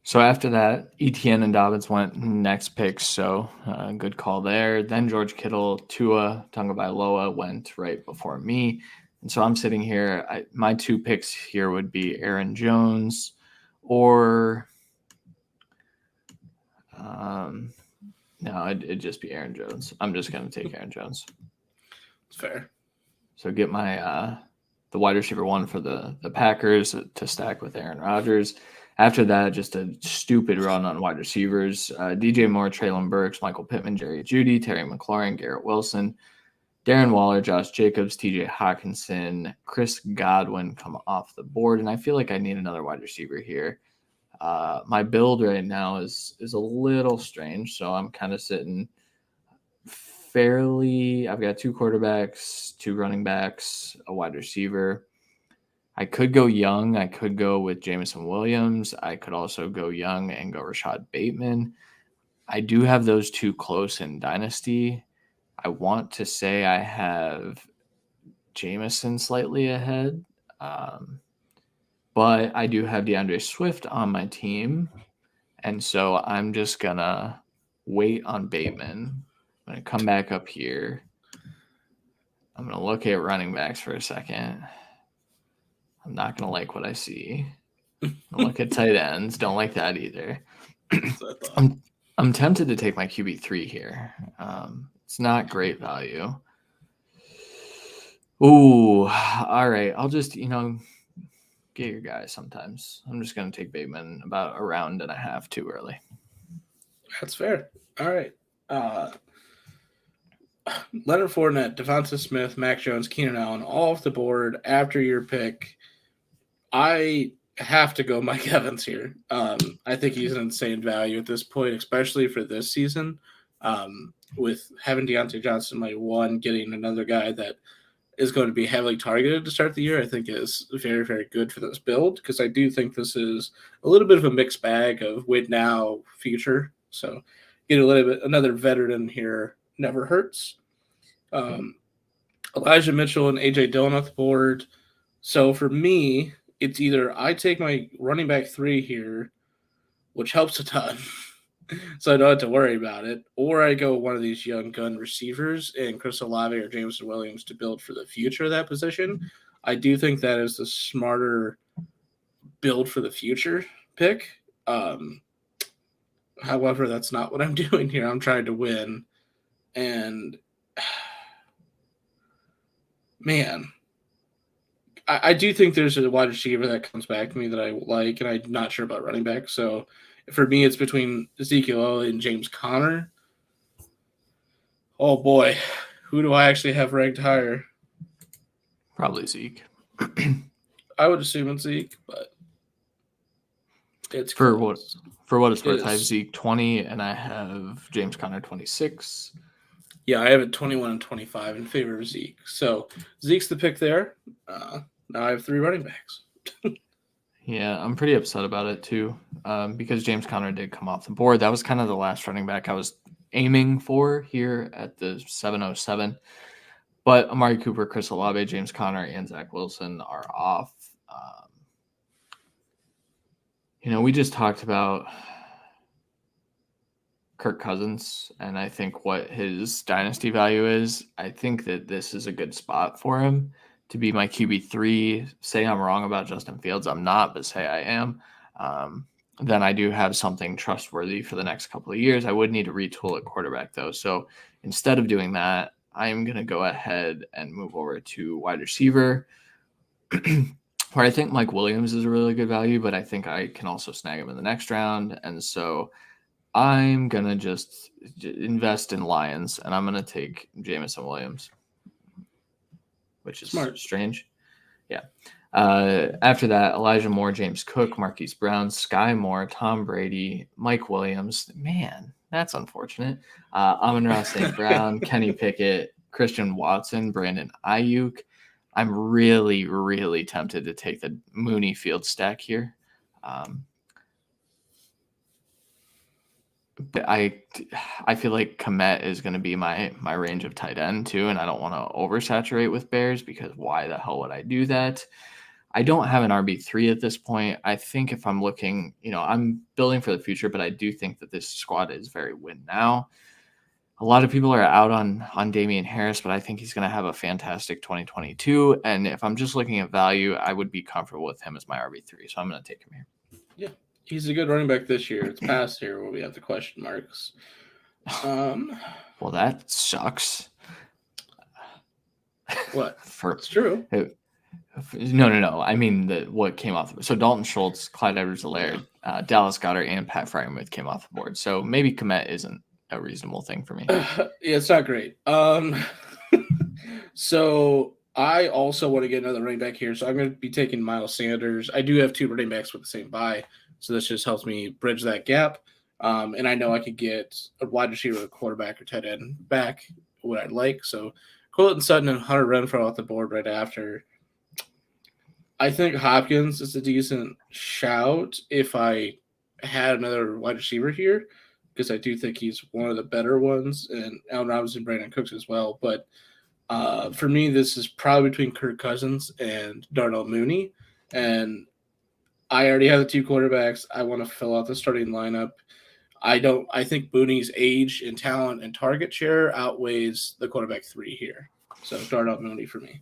So after that, ETN and Dobbins went next picks. So good call there. Then George Kittle, Tua Tagovailoa went right before me. And so I'm sitting here. My 2 picks here would be Aaron Jones or no, it'd just be Aaron Jones. I'm just going to take Aaron Jones. It's fair. So get my the wide receiver 1 for the Packers to stack with Aaron Rodgers. After that, just a stupid run on wide receivers. DJ Moore, Treylon Burks, Michael Pittman, Jerry Jeudy, Terry McLaurin, Garrett Wilson, Darren Waller, Josh Jacobs, TJ Hawkinson, Chris Godwin come off the board. And I feel like I need another wide receiver here. My build right now is a little strange, so I'm kind of sitting fairly. I've got 2 quarterbacks, 2 running backs, a wide receiver. I could go young. I could go with Jameson Williams. I could also go young and go Rashad Bateman. I do have those 2 close in Dynasty. I want to say I have Jameson slightly ahead. But I do have DeAndre Swift on my team. And so I'm just going to wait on Bateman. I'm going to come back up here. I'm going to look at running backs for a second. I'm not going to like what I see. Look at tight ends. Don't like that either. I'm tempted to take my QB3 here. It's not great value. Ooh, all right. I'll just, get your guy sometimes. I'm just going to take Bateman about a round and a half too early. That's fair. All right. Leonard Fournette, Devonta Smith, Mac Jones, Keenan Allen, all off the board after your pick. I have to go Mike Evans here. I think he's an insane value at this point, especially for this season. With having Deontay Johnson my 1, getting another guy that is going to be heavily targeted to start the year, I think is very, very good for this build, because I do think this is a little bit of a mixed bag of win now, future. So get a little bit, another veteran here never hurts. Elijah Mitchell and AJ Dillon off the board. So for me, it's either I take my running back 3 here, which helps a ton, so I don't have to worry about it, or I go one of these young gun receivers and Chris Olave or Jameson Williams to build for the future of that position. I do think that is the smarter build for the future pick. However, that's not what I'm doing here. I'm trying to win. And man, I do think there's a wide receiver that comes back to me that I like, and I'm not sure about running back. So for me, it's between Ezekiel Elliott and James Conner. Oh boy, who do I actually have ranked higher? Probably Zeke. I would assume it's Zeke, but it's for what it's worth. I have Zeke 20, and I have James Conner 26. Yeah, I have it 21 and 25 in favor of Zeke. So Zeke's the pick there. Now I have 3 running backs. Yeah, I'm pretty upset about it too, because James Conner did come off the board. That was kind of the last running back I was aiming for here at the 707. But Amari Cooper, Chris Olave, James Conner, and Zach Wilson are off. We just talked about Kirk Cousins, and I think what his dynasty value is. I think that this is a good spot for him to be my QB3. Say I'm wrong about Justin Fields. I'm not, but say I am. Then I do have something trustworthy for the next couple of years. I would need to retool at quarterback, though. So instead of doing that, I am going to go ahead and move over to wide receiver, where I think Mike Williams is a really good value, but I think I can also snag him in the next round. And so I'm going to just invest in Lions, and I'm going to take Jameson Williams, which is Smart. Strange. Yeah. After that, Elijah Moore, James Cook, Marquise Brown, Sky Moore, Tom Brady, Mike Williams. Man, that's unfortunate. Amon-Ra St. Brown, Kenny Pickett, Christian Watson, Brandon Ayuk. I'm really, really tempted to take the Mooney field stack here. But I feel like Komet is going to be my range of tight end too, and I don't want to oversaturate with Bears because why the hell would I do that? I don't have an RB3 at this point. I think if I'm looking, I'm building for the future, but I do think that this squad is very win now. A lot of people are out on Damian Harris, but I think he's going to have a fantastic 2022. And if I'm just looking at value, I would be comfortable with him as my RB3. So I'm going to take him here. Yeah, he's a good running back this year. It's past here where we have the question marks. Well, that sucks. What? It's true. No. I mean, what came off. So Dalton Schultz, Clyde Edwards-Helaire, Dallas Goedert, and Pat Freiermuth came off the board. So maybe Komet isn't a reasonable thing for me. Yeah, it's not great. So I also want to get another running back here. So I'm going to be taking Miles Sanders. I do have 2 running backs with the same bye. So this just helps me bridge that gap. And I know I could get a wide receiver, a quarterback, or tight end back, what I'd like. So Courtland Sutton and Hunter Renfrow off the board right after. I think Hopkins is a decent shout if I had another wide receiver here, because I do think he's one of the better ones, and Allen Robinson, Brandon Cooks as well. But for me, this is probably between Kirk Cousins and Darnell Mooney. And I already have the 2 quarterbacks. I want to fill out the starting lineup. I think Mooney's age and talent and target share outweighs the quarterback 3 here. So Darnell Mooney for me.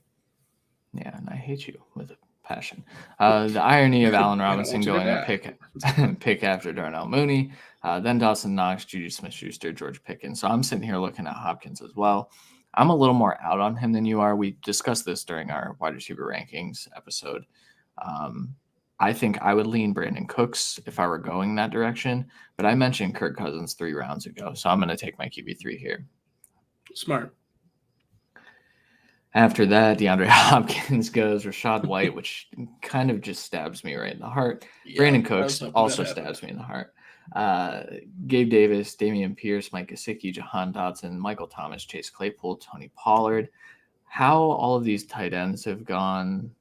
Yeah, and I hate you with a passion. The irony of Allen Robinson going a pick after Darnell Mooney, then Dawson Knox, Juju Smith-Schuster, George Pickens. So I'm sitting here looking at Hopkins as well. I'm a little more out on him than you are. We discussed this during our wide receiver rankings episode. I think I would lean Brandon Cooks if I were going that direction, but I mentioned Kirk Cousins 3 rounds ago, so I'm going to take my QB3 here. Smart. After that, DeAndre Hopkins goes, Rashad White, which kind of just stabs me right in the heart. Yeah, Brandon Cooks also stabs me in the heart. Gabe Davis, Damian Pierce, Mike Gesicki, Jahan Dotson, Michael Thomas, Chase Claypool, Tony Pollard. How all of these tight ends have gone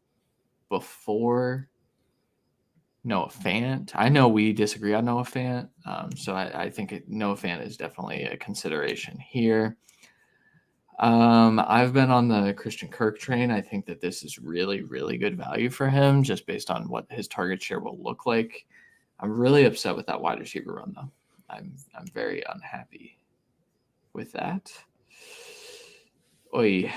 before Noah Fant. I know we disagree on Noah Fant, so I think Noah Fant is definitely a consideration here. I've been on the Christian Kirk train. I think that this is really, really good value for him just based on what his target share will look like. I'm really upset with that wide receiver run, though. I'm very unhappy with that. Oy.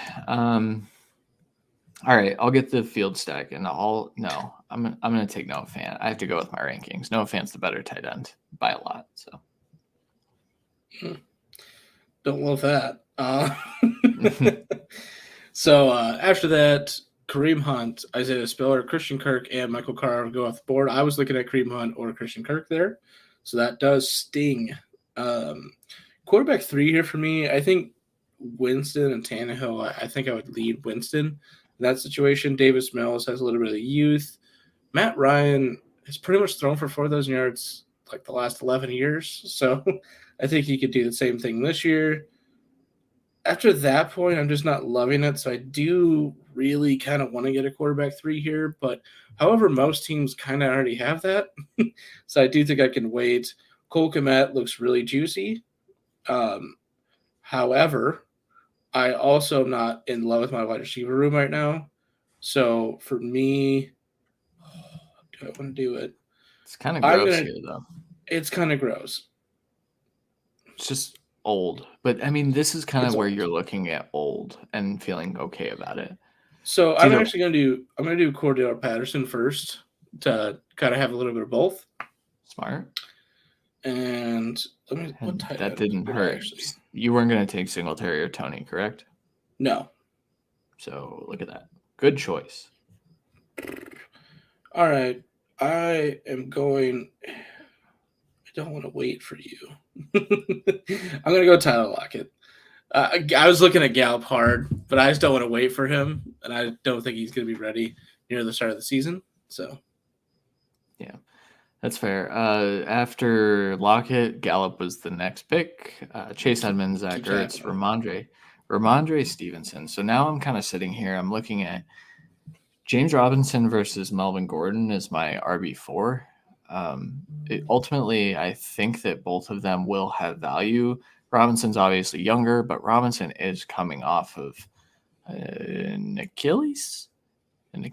All right, I'll get the field stack, and I'm gonna take Noah Fant. I have to go with my rankings. Noah Fant's the better tight end by a lot. So don't love that. So after that, Kareem Hunt, Isaiah Spiller, Christian Kirk, and Michael Carr go off the board. I was looking at Kareem Hunt or Christian Kirk there, so that does sting. Quarterback 3 here for me. I think Winston and Tannehill. I think I would lead Winston in that situation. Davis Mills has a little bit of youth. Matt Ryan has pretty much thrown for 4,000 yards like the last 11 years, so I think he could do the same thing this year. after that point, I'm just not loving it. So I do really kind of want to get a quarterback 3 here. But however, most teams kind of already have that. So I do think I can wait. Cole Kmet looks really juicy. However, I also am not in love with my wide receiver room right now. So for me, do I want to do it? It's kind of I'm gross gonna. here, though. It's kind of gross. It's just old. But I mean, this is kind of It's where old. you're looking at old and feeling okay about it. So It's either I'm gonna do Cordell Patterson first to kind of have a little bit of both. smart. And let me what And tight that end didn't did I hurt. actually? You weren't going to take Singletary or Tony, correct? No. So look at that. Good choice. All right. I am going. I don't want to wait for you. I'm gonna go Tyler Lockett. I was looking at Gallup hard, but I just don't want to wait for him, and I don't think he's going to be ready near the start of the season. So, yeah, that's fair. After Lockett, Gallup was the next pick. Chase Edmonds, Zach keeps Ertz, happening. Ramondre Stevenson. So now I'm kind of sitting here. I'm looking at James Robinson versus Melvin Gordon as my RB4. Ultimately, I think that both of them will have value. Robinson's obviously younger, but Robinson is coming off of an Achilles. And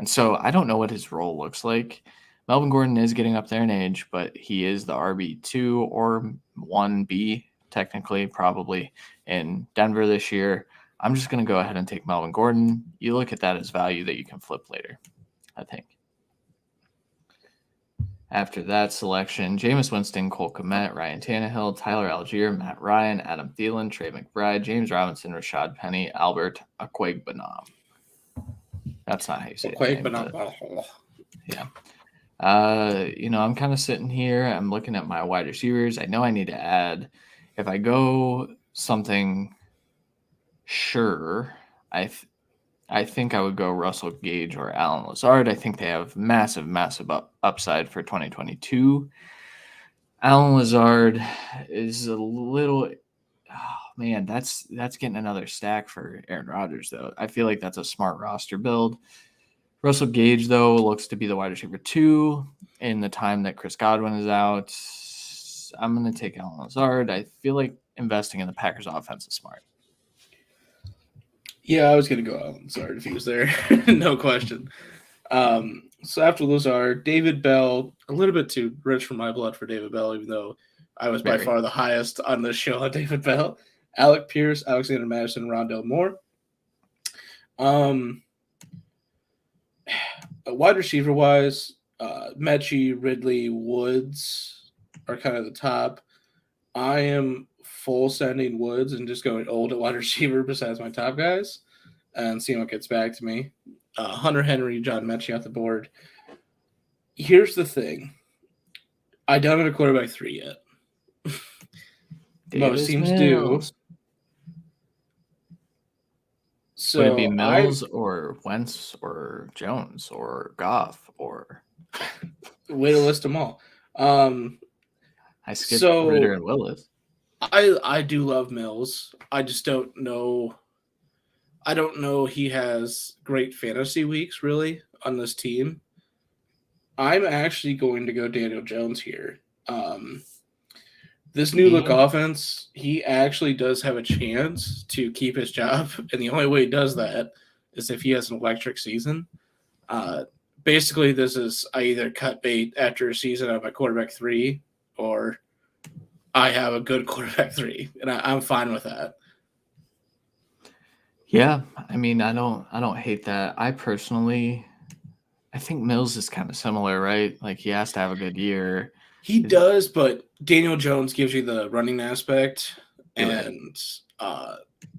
so I don't know what his role looks like. Melvin Gordon is getting up there in age, but he is the RB2 or 1B, technically, probably in Denver this year. I'm just going to go ahead and take Melvin Gordon. You look at that as value that you can flip later, I think. After that selection, Jameis Winston, Cole Kmet, Ryan Tannehill, Tyler Algier, Matt Ryan, Adam Thielen, Trey McBride, James Robinson, Rashad Penny, Albert Okwuegbunam. That's not how you say his name, but yeah. I'm kind of sitting here. I'm looking at my wide receivers. I know I need to add. If I go something sure, I think I would go Russell Gage or Alan Lazard. I think they have massive upside for 2022. Alan Lazard is a little. Oh man, that's getting another stack for Aaron Rodgers though. I feel like that's a smart roster build. Russell Gage though looks to be the wide receiver 2 in the time that Chris Godwin is out. I'm going to take Alan Lazard. I feel like investing in the Packers offense is smart. Yeah, I was going to go Alan Lazard if he was there. No question. So after Lazard, David Bell, a little bit too rich for my blood for David Bell, even though I was by far the highest on this show on David Bell. Alec Pierce, Alexander Madison, Rondell Moore. Wide receiver wise, Mechie, Ridley, Woods are kind of the top. I am full sending Woods and just going old at wide receiver besides my top guys and seeing what gets back to me. Hunter Henry, John Mechie off the board. Here's the thing. I don't have a quarterback 3 yet. Most teams do. So would it be Mills or Wentz or Jones or Goff or way to list them all? I skipped Ritter and Willis. I do love Mills. I just don't know. I don't know he has great fantasy weeks really on this team. I'm actually going to go Daniel Jones here. This new look offense, he actually does have a chance to keep his job, and the only way he does that is if he has an electric season. Basically, this is I either cut bait after a season of my quarterback 3, or I have a good quarterback 3, and I'm fine with that. Yeah, I mean, I don't hate that. I think Mills is kind of similar, right? Like he has to have a good year. He does, but Daniel Jones gives you the running aspect, and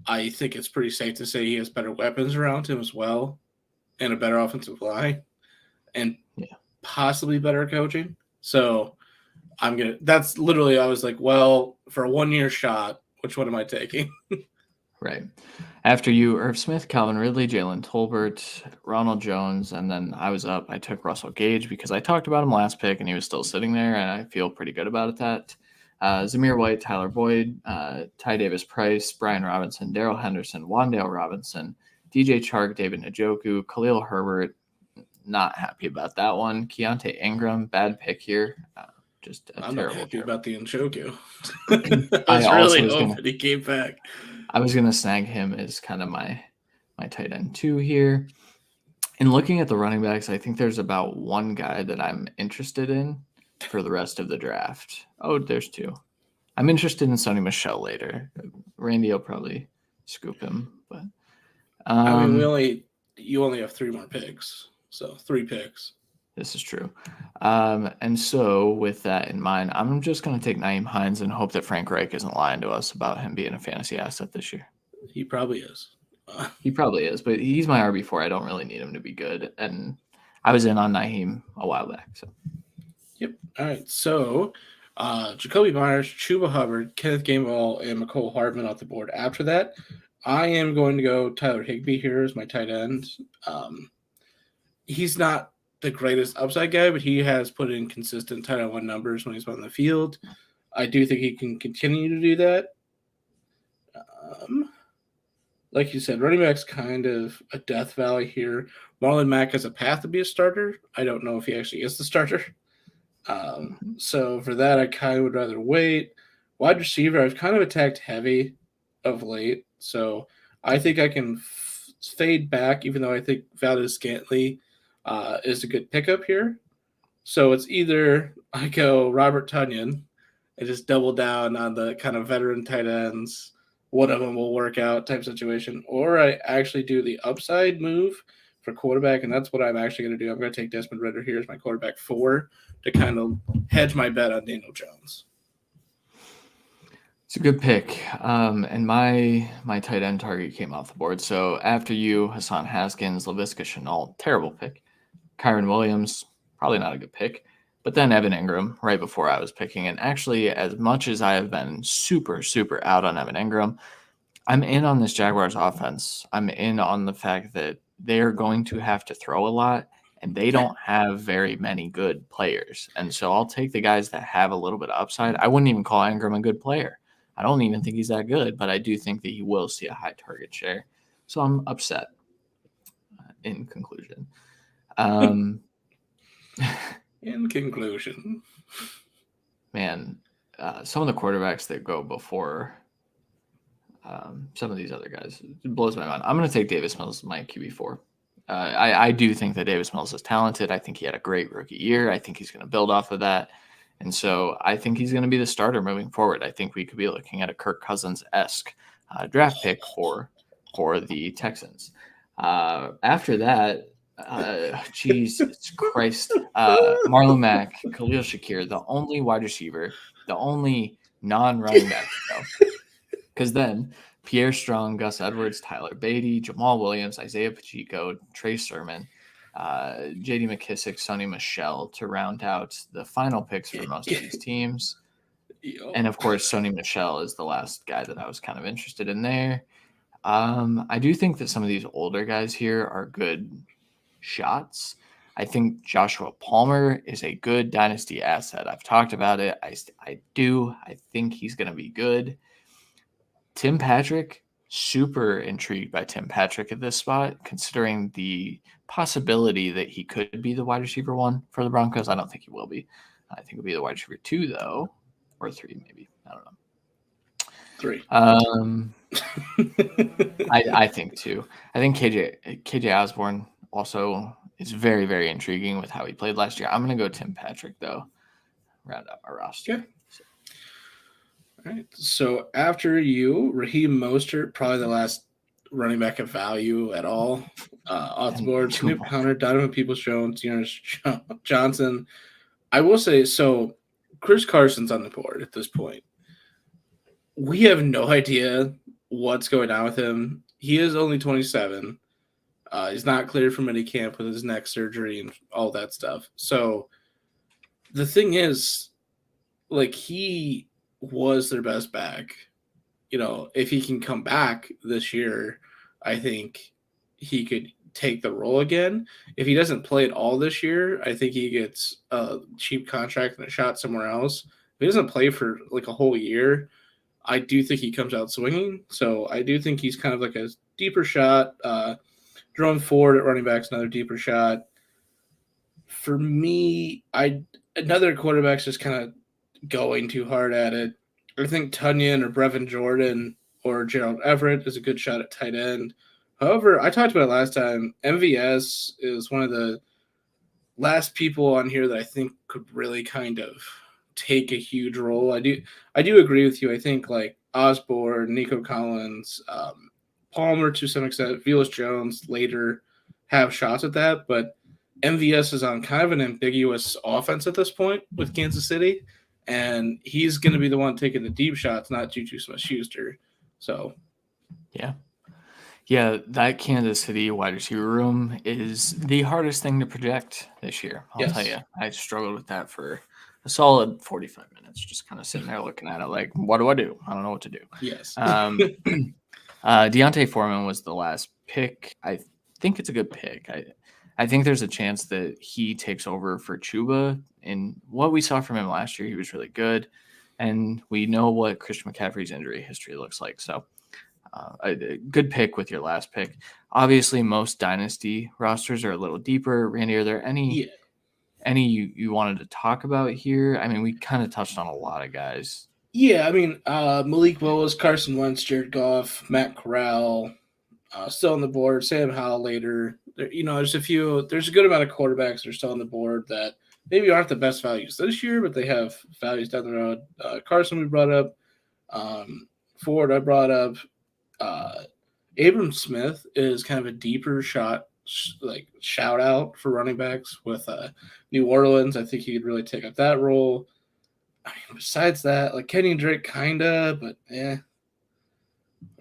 I think it's pretty safe to say he has better weapons around him as well, and a better offensive line, and possibly better coaching. So that's literally, I was like, well, for a 1-year shot, which one am I taking? Right. After you, Irv Smith, Calvin Ridley, Jalen Tolbert, Ronald Jones, and then I was up. I took Russell Gage because I talked about him last pick and he was still sitting there, and I feel pretty good about that. Zamir White, Tyler Boyd, Ty Davis-Price, Brian Robinson, Darrell Henderson, Wan'Dale Robinson, DJ Chark, David Njoku, Khalil Herbert. Not happy about that one. Keontae Ingram, bad pick here. Just a I'm terrible. not happy about the Njoku. I was also really was hoping gonna, he came back. I was gonna snag him as kind of my tight end 2 here. In looking at the running backs, I think there's about one guy that I'm interested in for the rest of the draft. Oh, there's 2. I'm interested in Sony Michel later. Randy will probably scoop him, but I mean, you only have 3 more picks, so 3 picks. This is true. And so, with that in mind, I'm just going to take Nyheim Hines and hope that Frank Reich isn't lying to us about him being a fantasy asset this year. He probably is. He probably is, but he's my RB4. I don't really need him to be good. And I was in on Nyheim a while back. So. Yep. All right. So, Jacoby Myers, Chuba Hubbard, Kenneth Gainwell, and McCole Hardman off the board. After that, I am going to go Tyler Higbee here as my tight end. He's not the greatest upside guy, but he has put in consistent tight end 1 numbers when he's on the field. I do think he can continue to do that. Like you said, running back's kind of a death valley here. Marlon Mack has a path to be a starter. I don't know if he actually is the starter. So for that, I kind of would rather wait. Wide receiver, I've kind of attacked heavy of late. So I think I can fade back, even though I think Valdez-Scantling is a good pickup here. So it's either I go Robert Tonyan and just double down on the kind of veteran tight ends. One of them will work out type situation. Or I actually do the upside move for quarterback, and that's what I'm actually going to do. I'm going to take Desmond Ridder here as my quarterback 4 to kind of hedge my bet on Daniel Jones. It's a good pick. And my tight end target came off the board. So after you, Hassan Haskins, Laviska Shenault, terrible pick. Kyron Williams, probably not a good pick. But then Evan Ingram right before I was picking. And actually, as much as I have been super, super out on Evan Ingram, I'm in on this Jaguars offense. I'm in on the fact that they're going to have to throw a lot, and they don't have very many good players. And so I'll take the guys that have a little bit of upside. I wouldn't even call Ingram a good player. I don't even think he's that good, but I do think that he will see a high target share. So I'm upset in conclusion. In conclusion, man, some of the quarterbacks that go before some of these other guys, it blows my mind. I'm going to take Davis Mills as my QB4. I do think that Davis Mills is talented. I think he had a great rookie year. I think he's going to build off of that. And so I think he's going to be the starter moving forward. I think we could be looking at a Kirk Cousins-esque draft pick for the Texans. After that, Jesus Christ, Marlon Mack, Khalil Shakir, the only wide receiver, the only non-running back. Because then Pierre Strong, Gus Edwards, Tyler Beatty, Jamal Williams, Isaiah Pacheco, Trey Sermon, J.D. McKissick, Sony Michel to round out the final picks for most of these teams. And, of course, Sony Michel is the last guy that I was kind of interested in there. I do think that some of these older guys here are good shots. I think Joshua Palmer is a good dynasty asset. I've talked about it. I think he's going to be good. Tim Patrick, super intrigued by Tim Patrick at this spot, considering the possibility that he could be the wide receiver 1 for the Broncos. I don't think he will be. I think he'll be the wide receiver 2, though, or 3 maybe. I don't know. 3. I think 2. I think KJ Osborne also is very, very intriguing with how he played last year. I'm going to go Tim Patrick, though, round out our roster. Okay. All right. So after you, Raheem Mostert, probably the last running back of value at all. Off the board, Snoop Hunter, Donovan Peoples-Jones, Johnson. I will say, so Chris Carson's on the board at this point. We have no idea what's going on with him. He is only 27. He's not cleared from any camp with his neck surgery and all that stuff. So the thing is, like, he was their best back. If he can come back this year, I think he could take the role again. If he doesn't play at all this year, I think he gets a cheap contract and a shot somewhere else, he doesn't play for like a whole year, I do think he comes out swinging. So I do think he's kind of like a deeper shot. Jerome Ford at running back's another deeper shot. For me, another quarterback's just kind of going too hard at it. I think Tunyon or Brevin Jordan or Gerald Everett is a good shot at tight end. However, I talked about it last time. MVS is one of the last people on here that I think could really kind of take a huge role. I do agree with you. I think like Osborne, Nico Collins, Palmer to some extent, Velus Jones later have shots at that, but MVS is on kind of an ambiguous offense at this point with Kansas City, and he's going to be the one taking the deep shots, not Juju Smith-Schuster. So, yeah, that Kansas City wide receiver room is the hardest thing to project this year. I'll tell you, I struggled with that for a solid 45 minutes, just kind of sitting there looking at it like, what do I do? I don't know what to do. Yes. Deontay Foreman was the last pick. I think it's a good pick. I think there's a chance that he takes over for Chuba. And what we saw from him last year, he was really good. And we know what Christian McCaffrey's injury history looks like. So a good pick with your last pick. Obviously, most Dynasty rosters are a little deeper. Randy, are there any you wanted to talk about here? I mean, we kind of touched on a lot of guys. Yeah, I mean, Malik Willis, Carson Wentz, Jared Goff, Matt Corral, still on the board. Sam Howell later. There's a good amount of quarterbacks that are still on the board that maybe aren't the best values this year, but they have values down the road. Carson we brought up. Ford I brought up. Abram Smith is kind of a deeper shot, like shout out for running backs with New Orleans. I think he could really take up that role. I mean, besides that, like Kenny Drake, kinda, but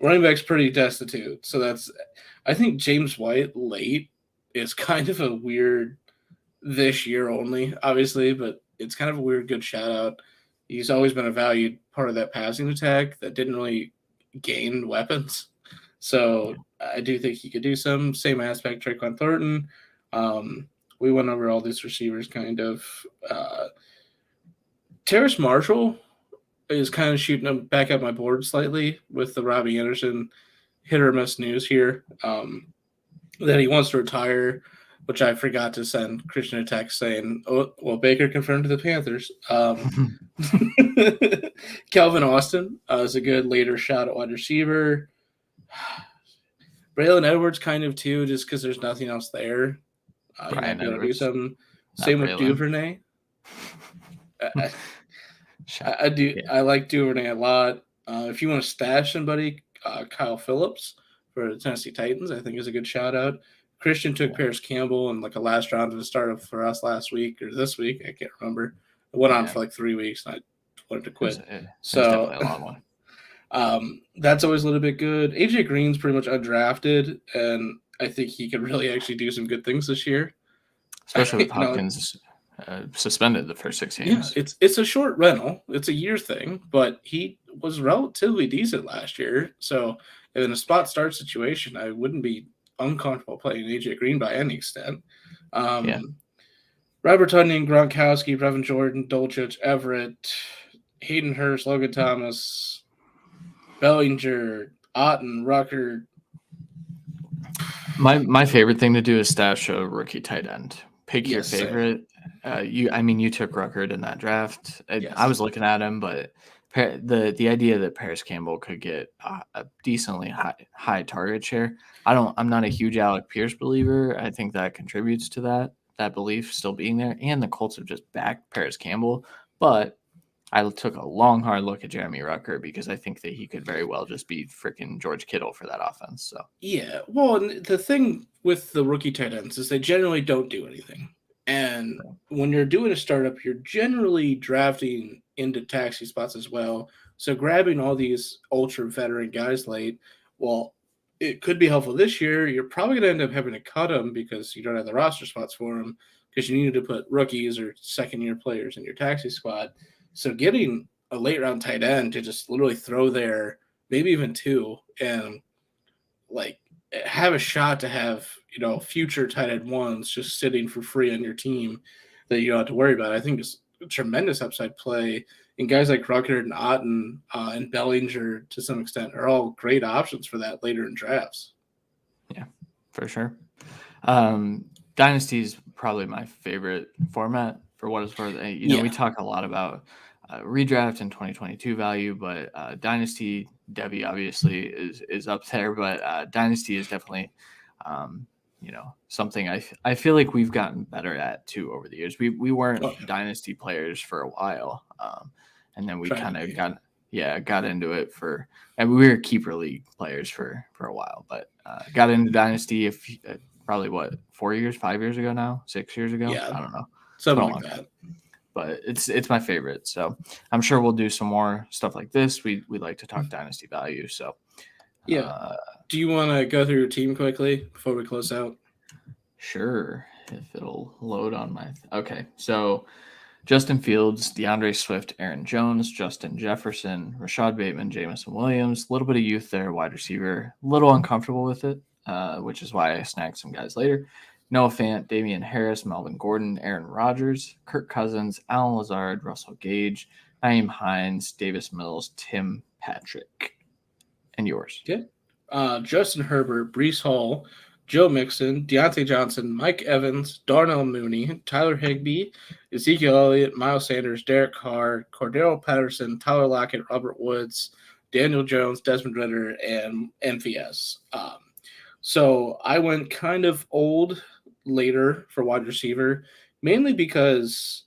running back's pretty destitute. So I think James White late is kind of a weird this year only, obviously, but it's kind of a weird good shout out. He's always been a valued part of that passing attack that didn't really gain weapons. So I do think he could do some. Same aspect, Traquan Thornton. We went over all these receivers kind of. Terrace Marshall is kind of shooting him back up my board slightly with the Robbie Anderson hit or miss news here. That he wants to retire, which I forgot to send Christian a text saying, "Oh, well, Baker confirmed to the Panthers." Calvin Austin is a good later shot at wide receiver. Braylon Edwards kind of too, just because there's nothing else there. You might be able to do something. Same with Duvernay. I do. Yeah. I like Duvernay a lot. If you want to stash somebody, Kyle Phillips for the Tennessee Titans, I think is a good shout out. Christian took Paris Campbell in like a last round of the startup for us last week or this week. I can't remember. It went on for like 3 weeks and I wanted to quit. So definitely a long one. That's always a little bit good. AJ Green's pretty much undrafted, and I think he could really actually do some good things this year. Especially with Hopkins suspended the first 6 games. Yeah, it's a short rental. It's a year thing, but he was relatively decent last year. So in a spot start situation, I wouldn't be uncomfortable playing AJ Green by any extent. Robert Tunyon, Gronkowski, Brevin Jordan, Dolchich, Everett, Hayden Hurst, Logan Thomas, Bellinger, Otten, Rucker. My favorite thing to do is stash a rookie tight end. Pick your favorite. You took Ruckert in that draft. I was looking at him, but the idea that Paris Campbell could get a decently high target share. I'm not a huge Alec Pierce believer. I think that contributes to that belief still being there. And the Colts have just backed Paris Campbell, but I took a long, hard look at Jeremy Ruckert because I think that he could very well just be freaking George Kittle for that offense. So yeah, well, the thing with the rookie tight ends is they generally don't do anything. And when you're doing a startup, you're generally drafting into taxi spots as well. So grabbing all these ultra veteran guys late, well, it could be helpful this year. You're probably going to end up having to cut them because you don't have the roster spots for them because you needed to put rookies or second-year players in your taxi squad. So getting a late-round tight end to just literally throw there, maybe even two, and like have a shot to have future tight end ones just sitting for free on your team that you don't have to worry about, I think is tremendous upside play. And guys like Rucker and Otten and Bellinger, to some extent, are all great options for that later in drafts. Yeah, for sure. Dynasty is probably my favorite format for what it's worth. We talk a lot about redraft and 2022 value, but Dynasty, Debbie obviously is up there, but Dynasty is definitely, something I feel like we've gotten better at too over the years. We weren't Dynasty players for a while, and then we kind of got into it and we were keeper league players for a while, but got into Dynasty probably 4 years, 5 years ago now, 6 years ago. Yeah, I don't know, something like that. But it's my favorite. So I'm sure we'll do some more stuff like this. We like to talk Dynasty value. So yeah. Do you want to go through your team quickly before we close out? Sure, if it'll load on my. Okay, so Justin Fields, DeAndre Swift, Aaron Jones, Justin Jefferson, Rashad Bateman, Jamison Williams. A little bit of youth there, wide receiver. A little uncomfortable with it, which is why I snagged some guys later. Noah Fant, Damian Harris, Melvin Gordon, Aaron Rodgers, Kirk Cousins, Alan Lazard, Russell Gage, Naeem Hines, Davis Mills, Tim Patrick. And yours. Okay. Justin Herbert, Breece Hall, Joe Mixon, Deontay Johnson, Mike Evans, Darnell Mooney, Tyler Higbee, Ezekiel Elliott, Miles Sanders, Derek Carr, Cordero Patterson, Tyler Lockett, Robert Woods, Daniel Jones, Desmond Ritter, and MVS. So I went kind of old later for wide receiver, mainly because,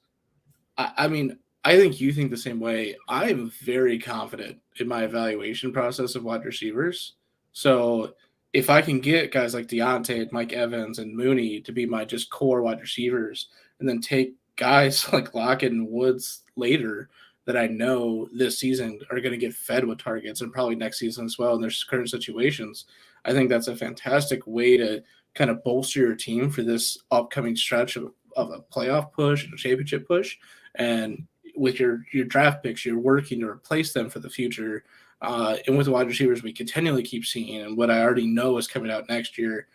I think you think the same way. I'm very confident in my evaluation process of wide receivers. So if I can get guys like Deontay, Mike Evans, and Mooney to be my just core wide receivers, and then take guys like Lockett and Woods later that I know this season are going to get fed with targets and probably next season as well in their current situations, I think that's a fantastic way to kind of bolster your team for this upcoming stretch of a playoff push and a championship push. And with your draft picks, you're working to replace them for the future. And with wide receivers, we continually keep seeing, and what I already know is coming out next year,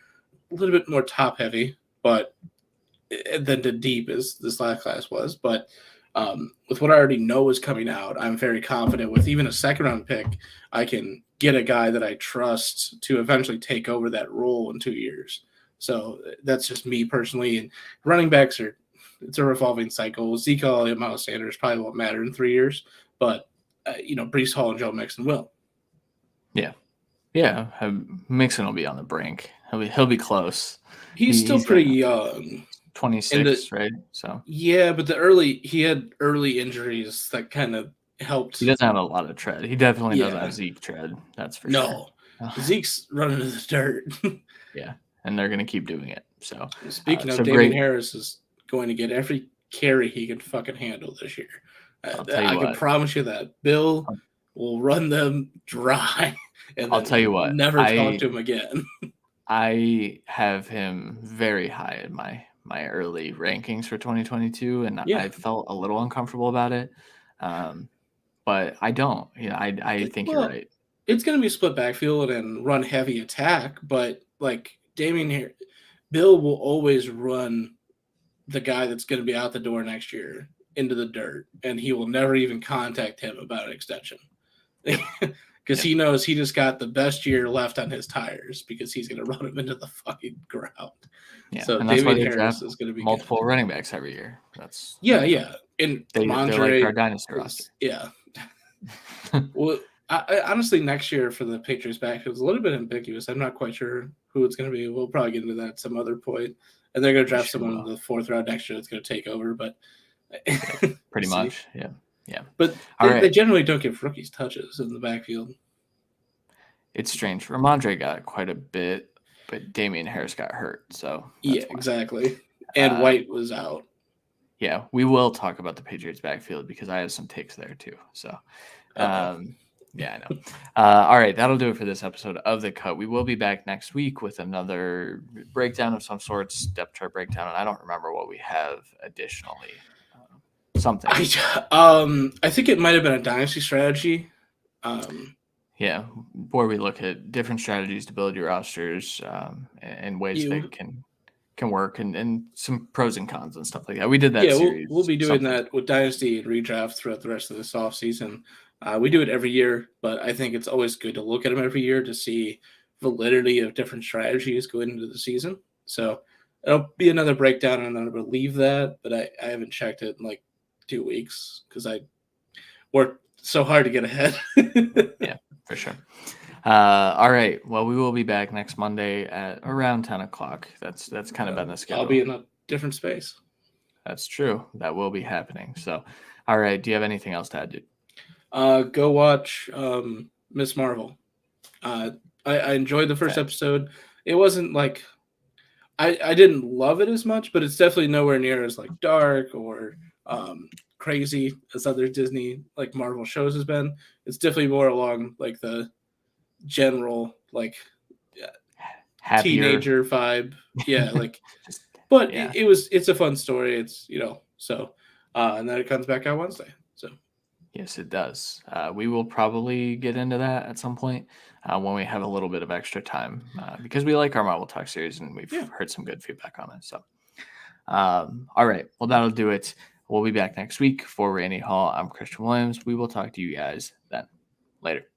a little bit more top heavy, but than the deep as this last class was. But with what I already know is coming out, I'm very confident with even a second round pick, I can get a guy that I trust to eventually take over that role in 2 years. So that's just me personally. And running backs it's a revolving cycle. Zeke Elliott, Miles Sanders probably won't matter in 3 years, but Breece Hall and Joe Mixon will. Yeah. Mixon will be on the brink. He'll be close. He's still pretty young. 26, right? So yeah, but he had early injuries that kind of helped. He doesn't have a lot of tread. He definitely doesn't have Zeke tread. That's for sure. No, Zeke's running to the dirt. Yeah, and they're going to keep doing it. So speaking of, Damian Harris is going to get every carry he can fucking handle this year. I can promise you that. Bill will run them dry. And I'll tell you what. Never talk to him again. I have him very high in my early rankings for 2022, and I felt a little uncomfortable about it. But I don't. I think you're right. It's going to be split backfield and run heavy attack, but like Damian here, Bill will always run the guy that's going to be out the door next year into the dirt, and he will never even contact him about an extension because he knows he just got the best year left on his tires because he's going to run him into the fucking ground. Yeah, so and that's Damian why they Harris draft is going to be multiple running backs every year. That's and they're like our dynasty roster. Yeah. Well, I honestly, next year for the Patriots back, it was a little bit ambiguous. I'm not quite sure who it's going to be. We'll probably get into that at some other point. And they're going to draft someone in the fourth round next year that's going to take over. But pretty much, yeah. But they generally don't give rookies touches in the backfield. It's strange. Ramondre got quite a bit, but Damian Harris got hurt. So exactly. And White was out. Yeah, we will talk about the Patriots backfield because I have some takes there too. So, yeah, I know. All right, that'll do it for this episode of The Cut. We will be back next week with another breakdown of some sorts, depth chart breakdown, and I don't remember what we have additionally. Something. I think it might have been a dynasty strategy. Yeah, where we look at different strategies to build your rosters and ways that can can work, and some pros and cons and stuff like that. We did that Yeah, series. we'll be doing something. that with Dynasty and redraft throughout the rest of this off season. We do it every year, but I think it's always good to look at them every year to see validity of different strategies going into the season. So it'll be another breakdown, and I believe that, but I haven't checked it in like 2 weeks because I worked so hard to get ahead. Yeah, for sure. All right. Well, we will be back next Monday at around 10 o'clock. That's kind of been the schedule. I'll be in a different space. That's true. That will be happening. So, all right. Do you have anything else to add, dude? Go watch Miss Marvel. I enjoyed the first episode. It wasn't like I didn't love it as much, but it's definitely nowhere near as like dark or crazy as other Disney like Marvel shows has been. It's definitely more along like the general like Happier. teenager vibe. Yeah, like Just, but yeah. it's a fun story. It's so and then it comes back out Wednesday. So Yes, it does. We will probably get into that at some point when we have a little bit of extra time because we like our Marvel Talk series and we've heard some good feedback on it. So, all right. Well, that'll do it. We'll be back next week for Randy Hall. I'm Christian Williams. We will talk to you guys then. Later.